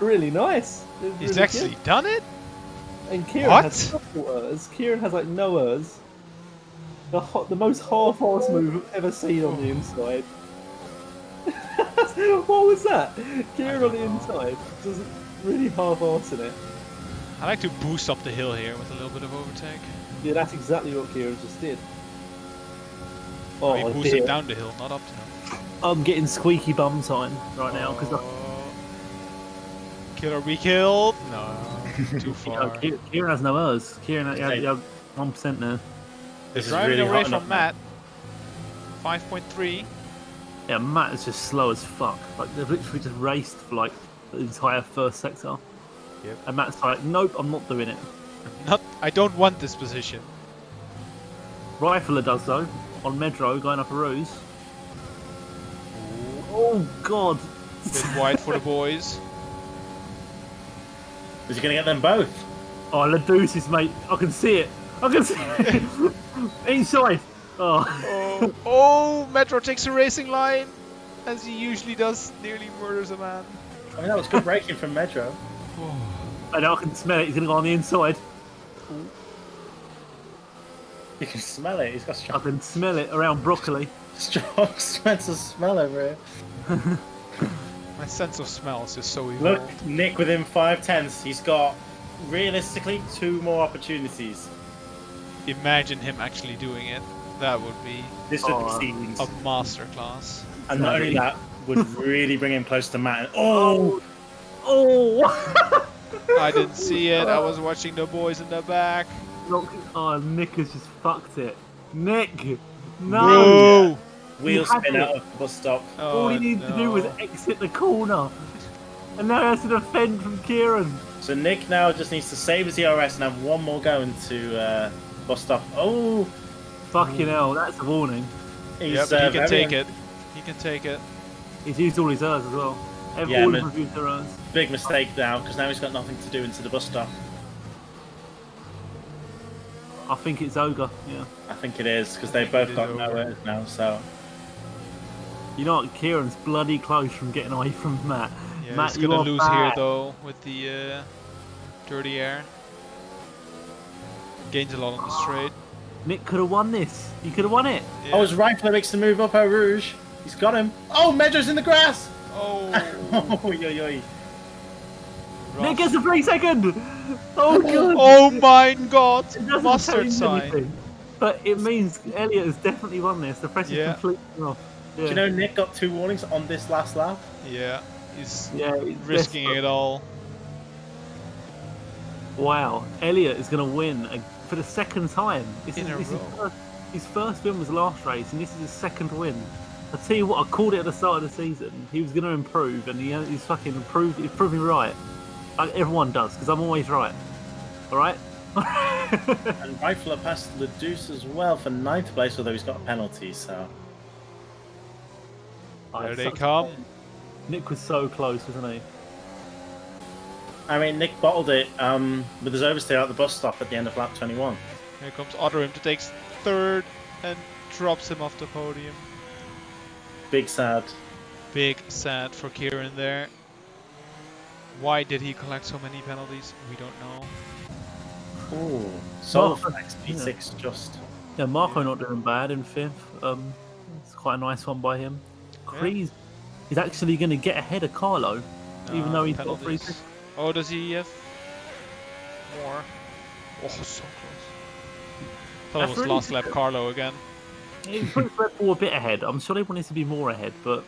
S2: Really nice.
S1: He's
S2: Really
S1: actually
S2: good.
S1: done it.
S2: And Kieran
S1: What?
S2: has couple errs. Kieran has like no errs. The most half-arse move I've ever seen on the inside. What was that? Kieran on the inside just really half-arsing it.
S1: I like to boost up the hill here with a little bit of overtake.
S2: Yeah, that's exactly what Kieran just did.
S1: Oh, he boosted
S2: dear.
S1: down the hill, not up the hill.
S2: I'm getting squeaky bum time right now because
S1: Kill or be killed? No, too far.
S2: Kieran has no errs. Kieran has 1% now.
S4: This is
S1: Driving
S4: really
S1: away
S4: hot
S1: from
S4: enough
S1: Matt. 5.3.
S2: Yeah, Matt is just slow as fuck. Like they've literally just raced for like the entire first sector.
S1: Yep.
S2: And Matt's like, nope, I'm not doing it.
S1: I don't want this position.
S2: Rifler does though, on Medro going up a ruse. Oh god.
S1: Bit wide for the boys.
S4: Is he going to get them both?
S2: Oh, Ladoucis, mate. I can see it. I can see it. Inside. Oh.
S1: Oh, Metro takes a racing line, as he usually does, nearly murders a man.
S4: I mean, that was good braking from Metro.
S2: I know, I can smell it. He's going to go on the inside.
S4: You can smell it. He's got
S2: I
S4: strong,
S2: can smell it around broccoli.
S4: strong sense of smell over here.
S1: My sense of smells is so evil.
S4: Look, Nick within 5/10. He's got, realistically, 2 more opportunities.
S1: Imagine him actually doing it. That would be
S4: This would be scenes.
S1: a masterclass.
S4: And not only that, would really bring him close to Matt. Oh!
S2: Oh!
S1: I didn't see it. I was watching the boys in the back.
S2: Look, oh, Nick has just fucked it. Nick! No!
S1: Boo!
S4: Wheel
S2: had
S4: spin
S2: it.
S4: out of the bus stop.
S2: All he needed to do was exit the corner. And now he has to defend from Kieran.
S4: So Nick now just needs to save his ERS and have one more go into bus stop. Oh!
S2: Fucking hell, that's a warning.
S4: He's,
S1: Yeah, but he can
S4: very
S1: take it. He can take it.
S2: He's used all his errs as well.
S4: Yeah,
S2: All
S4: but-
S2: of them used their errs.
S4: Big mistake now, because now he's got nothing to do into the bus stop.
S2: I think it's Ogre, yeah.
S4: I think it is, because they've both
S1: it
S4: got
S1: is
S4: no
S1: over.
S4: errors now, so...
S2: You know what? Kieran's bloody close from getting away from Matt.
S1: Yeah,
S2: Matt,
S1: he's
S2: you
S1: gonna
S2: are
S1: lose
S2: bad.
S1: here though with the dirty air. Gains a lot on the straight.
S2: Nick could have won this. He could have won it.
S1: Yeah.
S4: Oh, his Rifler makes the move up Eau Rouge. He's got him. Oh, Meadows in the grass!
S1: Oh,
S4: Oh, yo, yo.
S2: Nick gets a 3 second. Oh god.
S1: oh my god!
S2: It doesn't
S1: Mustard
S2: change
S1: sign.
S2: anything. But it means Elliot has definitely won this. The pressure's
S1: Yeah.
S2: completely off. Yeah.
S4: Do you know Nick got 2 warnings on this last lap?
S1: Yeah, he's
S2: Yeah, he's
S1: risking
S2: desperate.
S1: it all.
S2: Wow, Elliot is going to win for the second time. This
S1: In
S2: is,
S1: a
S2: this is
S1: row.
S2: his first win was last race, and this is his second win. I tell you what, I called it at the start of the season. He was going to improve, and he's fucking improved. He's proved me right. Like everyone does, because I'm always right. All right.
S4: And Rifler passed Ladouce as well for 9th place, although he's got a penalty, so...
S1: There they
S2: Such-
S1: come.
S2: Nick was so close, wasn't he?
S4: I mean, Nick bottled it with his oversteer at the bus stop at the end of lap 21.
S1: Here comes Otterham to take third and drops him off the podium.
S4: Big sad.
S1: Big sad for Kieran there. Why did he collect so many penalties? We don't know.
S4: Oh, solo
S2: Marco,
S4: flex P6 just.
S2: Yeah, Marco not doing bad in 5th. It's quite a nice one by him. Kreese is actually going to get ahead of Carlo, even though he's got a free
S1: penalties.
S2: pick.
S1: Oh, does he have more? Oh, so close. Thought it
S2: That's
S1: was
S2: really
S1: last lap
S2: good.
S1: Carlo again.
S2: He puts Red Bull a bit ahead. I'm sure they wanted to be more ahead, but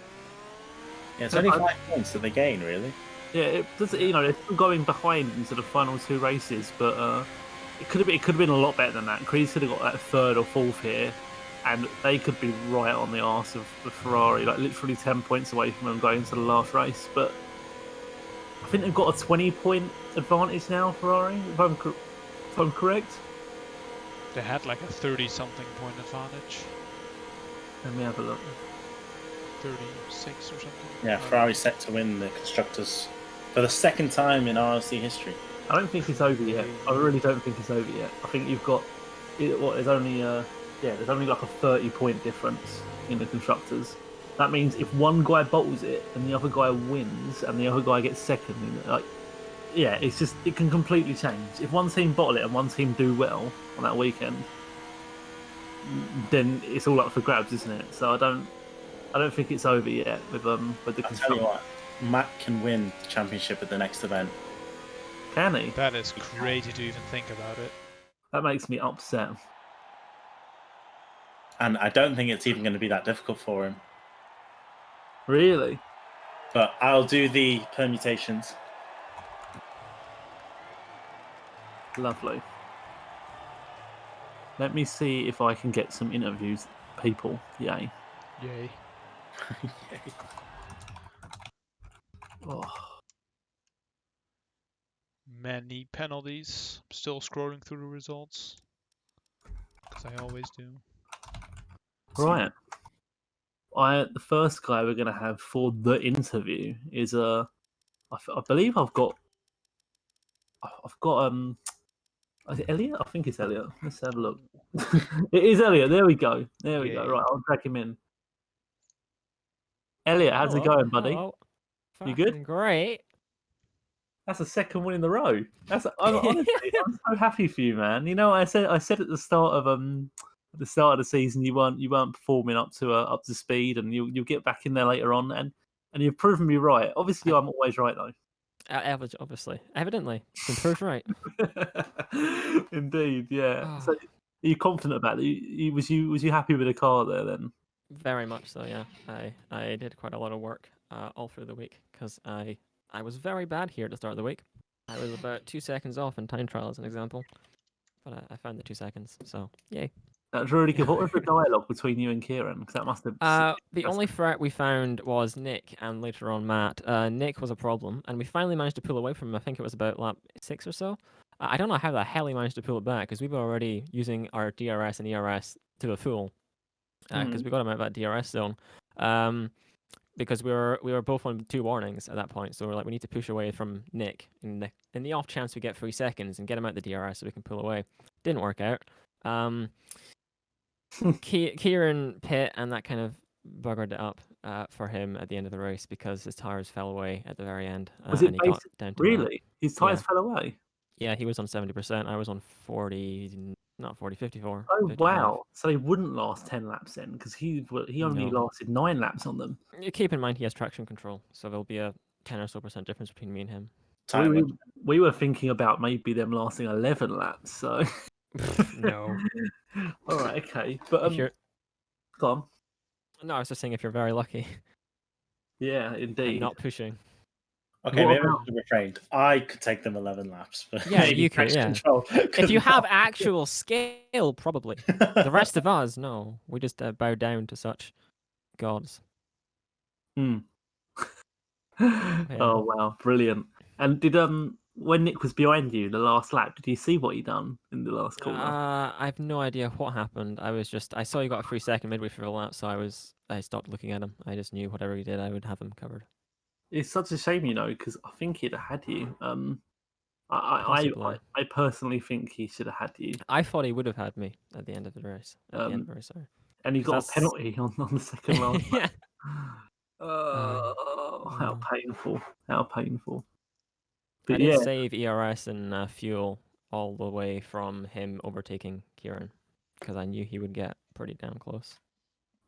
S4: Yeah, it's only 5 points that they gain, really.
S2: yeah, it does. You know, they're still going behind into the final 2 races, but it could have been a lot better than that. Kreese could have got that 3rd or 4th here, and they could be right on the arse of Ferrari, like literally 10 points away from them going into the last race. But I think they've got a 20-point advantage now, Ferrari, if I'm correct.
S1: They had like a 30-something point advantage.
S2: Let me have a look.
S1: 36 or something.
S4: Yeah, Ferrari's set to win the constructors for the 2nd time in RLC history.
S2: I don't think it's over yet. I really don't think it's over yet. I think you've got there's only there's only like a 30-point difference in the constructors. That means if one guy bottles it and the other guy wins and the other guy gets second, like it's just it can completely change. If one team bottle it and one team do well on that weekend, then it's all up for grabs, isn't it? So I don't think it's over yet with the
S4: I'll tell you
S2: constructors.
S4: what, Matt can win the championship at the next event.
S2: Can he?
S1: That is crazy to even think about it.
S2: That makes me upset.
S4: And I don't think it's even going to be that difficult for him.
S2: Really?
S4: But I'll do the permutations.
S2: Lovely. Let me see if I can get some interviews, people. Yay.
S1: Yay.
S2: Oh.
S1: Many penalties. I'm still scrolling through the results. Because I always do.
S2: Right. The first guy we're going to have for the interview is I believe I've got is it Elliot? I think it's Elliot. Let's have a look. It is Elliot. There we go. There we go.
S1: Yay.
S2: Right, I'll drag him in. Elliot, how's it going, buddy?
S3: Hello.
S2: You good?
S3: Fucking great.
S2: That's the 2nd win in the row. Honestly, I'm so happy for you, man. You know, I said at the start of the season you weren't performing up to speed, and you'll get back in there later on, and you've proven me right. Obviously, I'm always right though.
S3: Average, obviously. Evidently. Been proved right.
S2: Indeed, yeah. So, are you confident about it? Was you happy with the car there then?
S3: Very much so, yeah. I did quite a lot of work all through the week because I was very bad here at the start of the week. I was about 2 seconds off in time trial as an example, but I found the 2 seconds, so yay.
S2: That was really good. What was the dialogue between you and Kieran? Because that must have.
S3: The only threat we found was Nick and later on Matt. Nick was a problem, and we finally managed to pull away from him. I think it was about lap 6 or so. I don't know how the hell he managed to pull it back because we were already using our DRS and ERS to the full. Because we got him out of that DRS zone. Because we were both on 2 warnings at that point, so we're like, we need to push away from Nick in the off chance we get 3 seconds and get him out the DRS so we can pull away. Didn't work out. Kieran pit, and that kind of buggered it up for him at the end of the race because his tires fell away at the very end.
S2: Was it
S3: and he got down to
S2: really? His tires fell away?
S3: Yeah, he was on 70%. I was on 40, not 40, 54.
S2: Oh
S3: 55.
S2: wow! So they wouldn't last 10 laps then, because he only
S3: No.
S2: lasted 9 laps on them.
S3: Keep in mind he has traction control, so there'll be a 10 or so % difference between me and him.
S2: We were thinking about maybe them lasting 11 laps. So
S3: No.
S2: all right, okay, but
S3: If you're...
S2: go on.
S3: No, I was just saying if you're very lucky
S2: Yeah,
S3: and
S2: indeed.
S3: not pushing.
S4: Okay,
S2: What
S4: maybe I
S2: about-
S4: should have refrained. I could take them 11 laps, but
S3: Yeah,
S4: maybe
S3: you could,
S4: race
S3: yeah.
S4: control
S3: If you have
S4: couldn't.
S3: actual skill, probably. The rest of us, no. We just bow down to such gods.
S2: Oh wow, brilliant! And did when Nick was behind you the last lap, did you see what he done in the last corner?
S3: I have no idea what happened. I saw he got a 3 second midway through the lap, so I stopped looking at him. I just knew whatever he did, I would have him covered.
S2: It's such a shame, because I think he'd have had you. I
S3: Possibly.
S2: personally think he should have had you.
S3: I thought he would have had me at the end of the race. Sorry.
S2: And he got
S3: That's-
S2: a penalty on the second last lap.
S3: Yeah.
S2: How
S3: no.
S2: painful! How painful!
S3: I
S2: But
S3: did
S2: yeah,
S3: save ERS and fuel all the way from him overtaking Kieran because I knew he would get pretty damn close.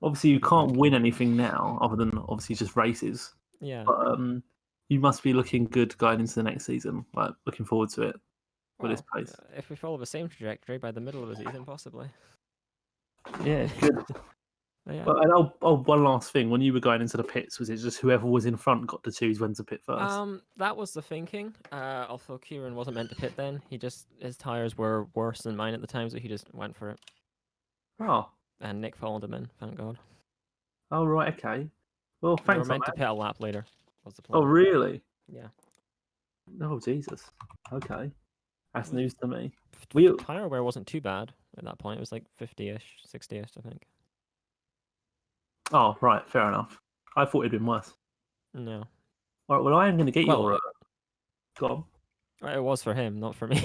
S2: obviously you
S3: Pretty
S2: can't
S3: quick.
S2: win anything now, other than obviously just races.
S3: Yeah.
S2: But you must be looking good going into the next season. Like looking forward to it with this
S3: Well,
S2: pace.
S3: if we follow the same trajectory by the middle of the season, possibly.
S2: Yeah, good.
S3: But yeah.
S2: But and one last thing: when you were going into the pits, was it just whoever was in front got to choose when to pit first?
S3: That was the thinking. Although Kieran wasn't meant to pit then, his tires were worse than mine at the time, so he just went for it.
S2: Oh,
S3: And Nick followed him in. Thank God.
S2: oh right, okay. Well,
S3: They were
S2: thanks,
S3: meant to
S2: man.
S3: pit a lap later. Was the
S2: Oh,
S3: plan?
S2: really?
S3: Yeah.
S2: Oh, Jesus. Okay, that's
S3: Was-
S2: news to me. We
S3: Tire wear wasn't too bad at that point. It was like 50-ish, 60-ish, I think.
S2: Oh, right, fair enough. I thought it'd been worse.
S3: No.
S2: All right, well, I am going to get
S3: Well,
S2: your. Go on.
S3: it was for him, not for me.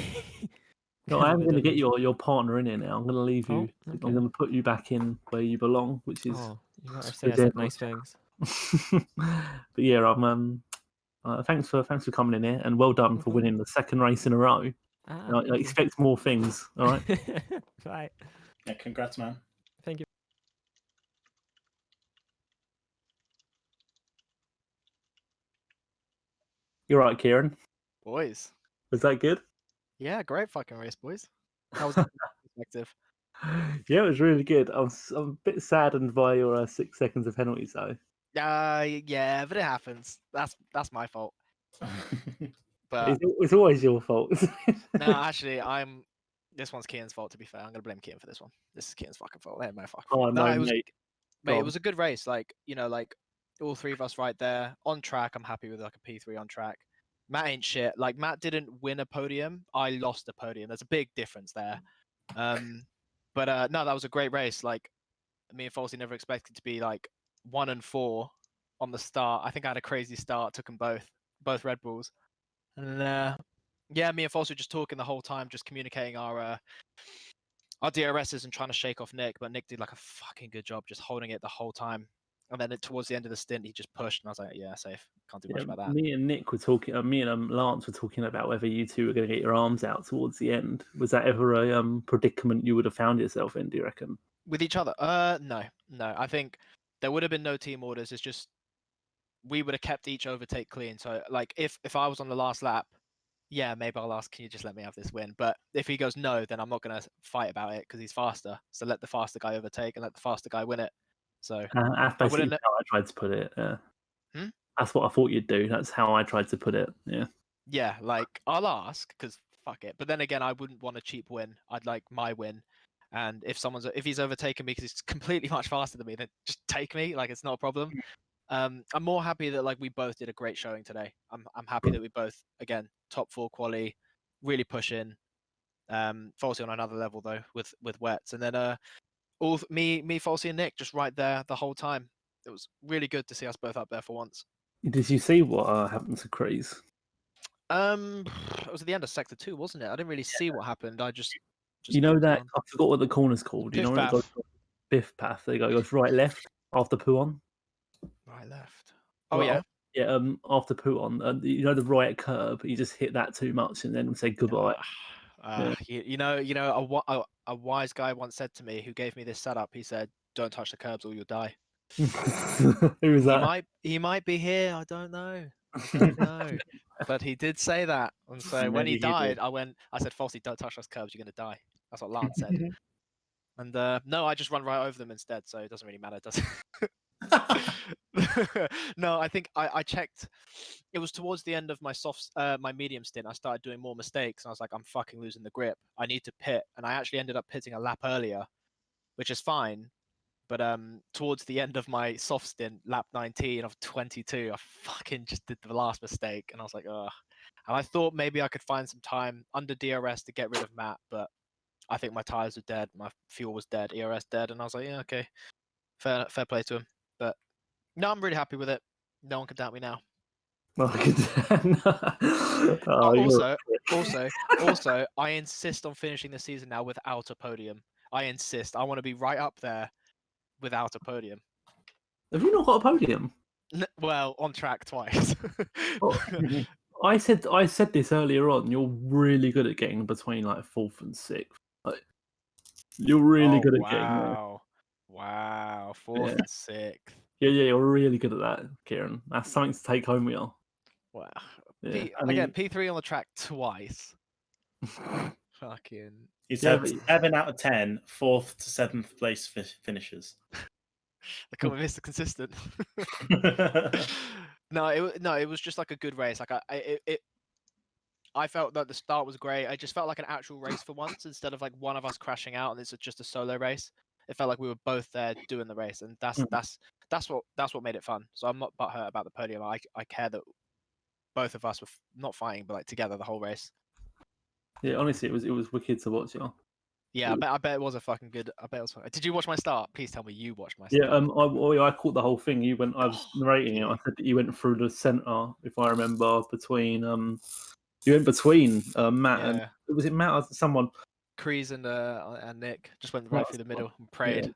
S2: No,
S3: 'Cause
S2: I
S3: of
S2: am
S3: the
S2: going to get
S3: difference.
S2: your partner in here now. I'm going to leave
S3: Oh,
S2: you. I'm
S3: okay.
S2: going to put you back in where you belong, which is
S3: Oh, you better say
S2: the
S3: I said
S2: general.
S3: nice things.
S2: But yeah, I'm. Thanks for coming in here, and well done
S3: No
S2: for
S3: problem.
S2: winning the second race in a row.
S3: Ah,
S2: I
S3: thank you.
S2: expect more things. All right.
S3: Right.
S4: Yeah, congrats, man.
S3: Thank you.
S2: You're right, Kieran.
S5: Boys.
S2: Was that good?
S5: Yeah, great fucking race, boys. How was that perspective?
S2: Yeah, it was really good. I'm a bit saddened by your 6 seconds of penalties, though.
S5: Yeah, but it happens. That's my fault. But
S2: It's always your fault.
S5: no, actually, this one's Kian's fault. To be fair, I'm gonna blame Kian for this one. This is Kian's fucking fault. They had my fucking fault.
S2: Oh
S5: No,
S2: no,
S5: it was,
S2: mate.
S5: mate.
S2: Go
S5: It
S2: on.
S5: was a good race. Like like all three of us right there on track. I'm happy with like a P3 on track. Matt ain't shit. Like Matt didn't win a podium. I lost a podium. There's a big difference there. But no, that was a great race. Like me and Falsey never expected to be like 1 and 4 on the start. I think I had a crazy start. Took them both Red Bulls, and yeah, me and Falsey were just talking the whole time, just communicating our DRSs and trying to shake off Nick. But Nick did like a fucking good job, just holding it the whole time. And then towards the end of the stint, he just pushed, and I was like, yeah, safe. Can't do much about that.
S2: Me and Nick were talking. Me and Lance were talking about whether you two were going to get your arms out towards the end. Was that ever a predicament you would have found yourself in? Do you reckon?
S5: With each other? No. I think there would have been no team orders. It's just we would have kept each overtake clean. So like if I was on the last lap, yeah, maybe I'll ask, can you just let me have this win? But if he goes no, then I'm not going to fight about it because he's faster. So let the faster guy overtake and let the faster guy win it. So
S2: That's basically
S5: wouldn't-
S2: how I tried to put it. Yeah.
S5: Hmm?
S2: That's what I thought you'd do. That's how I tried to put it. Yeah.
S5: yeah, like I'll ask because fuck it. But then again, I wouldn't want a cheap win. I'd like my win. And if he's overtaken me because he's completely much faster than me, then just take me. Like it's not a problem. I'm more happy that like we both did a great showing today. I'm happy that we both again top 4 quali, really pushing. Falsey on another level though with wets, and then me, Falsey and Nick just right there the whole time. It was really good to see us both up there for once.
S2: Did you see what happened to Kreese?
S5: It was at the end of sector 2, wasn't it? I didn't really see what happened. I just
S2: You know
S5: walked
S2: that
S5: on.
S2: I forgot what the corner's called. You
S5: Piff
S2: know when it
S5: paff.
S2: goes biff path? There you go. It goes right left after poo on.
S5: Right, left. Oh
S2: Well,
S5: yeah.
S2: Yeah, after poo on, you know the right curb. You just hit that too much and then say goodbye.
S5: You know, a wise guy once said to me, who gave me this setup. He said, "Don't touch the curbs or you'll die."
S2: Who was that?
S5: He might be here. I don't know. I don't know. But he did say that, and so when
S2: Maybe
S5: he
S2: he
S5: died,
S2: did.
S5: I said, "Falsey, don't touch those curbs. You're gonna die." That's what Lance said. And no, I just run right over them instead, so it doesn't really matter, does it? No, I think I checked. It was towards the end of my my medium stint. I started doing more mistakes, and I was like, I'm fucking losing the grip. I need to pit, and I actually ended up pitting a lap earlier, which is fine. But towards the end of my soft stint, lap 19 of 22, I fucking just did the last mistake, and I was like, ugh. And I thought maybe I could find some time under DRS to get rid of Matt, but I think my tires were dead, my fuel was dead, ERS dead, and I was like, yeah, okay, fair play to him. But no, I'm really happy with it. No one can doubt me now. Also, I insist on finishing the season now without a podium. I insist. I want to be right up there without a podium.
S2: Have you not got a podium?
S5: Well, on track twice.
S2: Oh, I said this earlier on. You're really good at getting between like 4th and 6th. Like, you're really
S5: Oh,
S2: good at getting there.
S5: wow. Wow. 4th
S2: Yeah.
S5: and 6th.
S2: Yeah, you're really good at that, Kieran. That's something to take home with you.
S5: Wow.
S2: Yeah.
S4: I mean-
S5: Again, P3 on the track twice. Fucking.
S4: He's
S2: Yeah,
S4: had
S2: but-
S4: 7 out of 10 4th to 7th place finishes.
S5: Look at Mr. Consistent. No, it was just like a good race. Like I felt that the start was great. I just felt like an actual race for once instead of like one of us crashing out and it's just a solo race. It felt like we were both there doing the race, and that's what made it fun. So I'm not butthurt about the podium. I care that both of us were not fighting, but like together the whole race.
S2: Yeah, honestly, it was wicked to watch you.
S5: Yeah, I bet it was a fucking good. I bet it was. Did you watch my start? Please tell me you watched my
S2: Yeah,
S5: start.
S2: I caught the whole thing. I was narrating it. I said that you went through the centre, if I remember, between you went between Matt and was it Matt or someone?
S5: Kreese and Nick just went right through the middle and prayed.
S2: Yeah.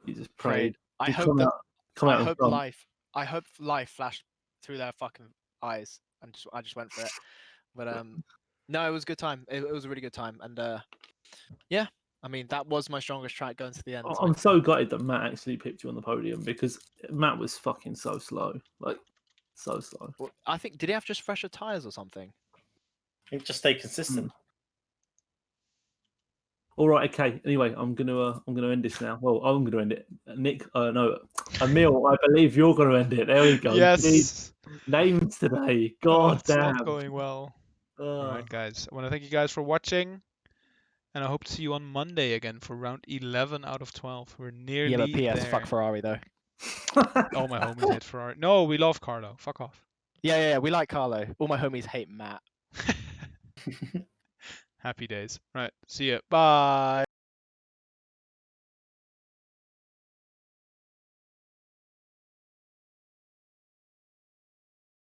S2: You just prayed.
S5: I
S2: You
S5: hope that
S2: come out in front.
S5: I hope life flashed through their fucking eyes, and I just went for it. But no, it was a good time. It was a really good time, and yeah, I mean that was my strongest track going to the end.
S2: I'm so gutted that Matt actually picked you on the podium because Matt was fucking so slow, like so slow.
S5: Well, I think did he have just fresher tires or something?
S4: He just stay consistent.
S2: All right, okay. Anyway, I'm gonna end this now. Well, I'm gonna end it. Nick, no, Emil, I believe you're gonna end it. There we go.
S1: Yes.
S2: Names today.
S1: Oh,
S2: God
S1: it's
S2: damn.
S1: not going well. All right, guys. I want to thank you guys for watching, and I hope to see you on Monday again for round 11 out of 12. We're nearly
S5: Yeah, but PS,
S1: there.
S5: fuck Ferrari though.
S1: All my homies hate Ferrari. No, we love Carlo. Fuck off.
S5: Yeah, we like Carlo. All my homies hate Matt.
S1: Happy days. Right. See ya. Bye.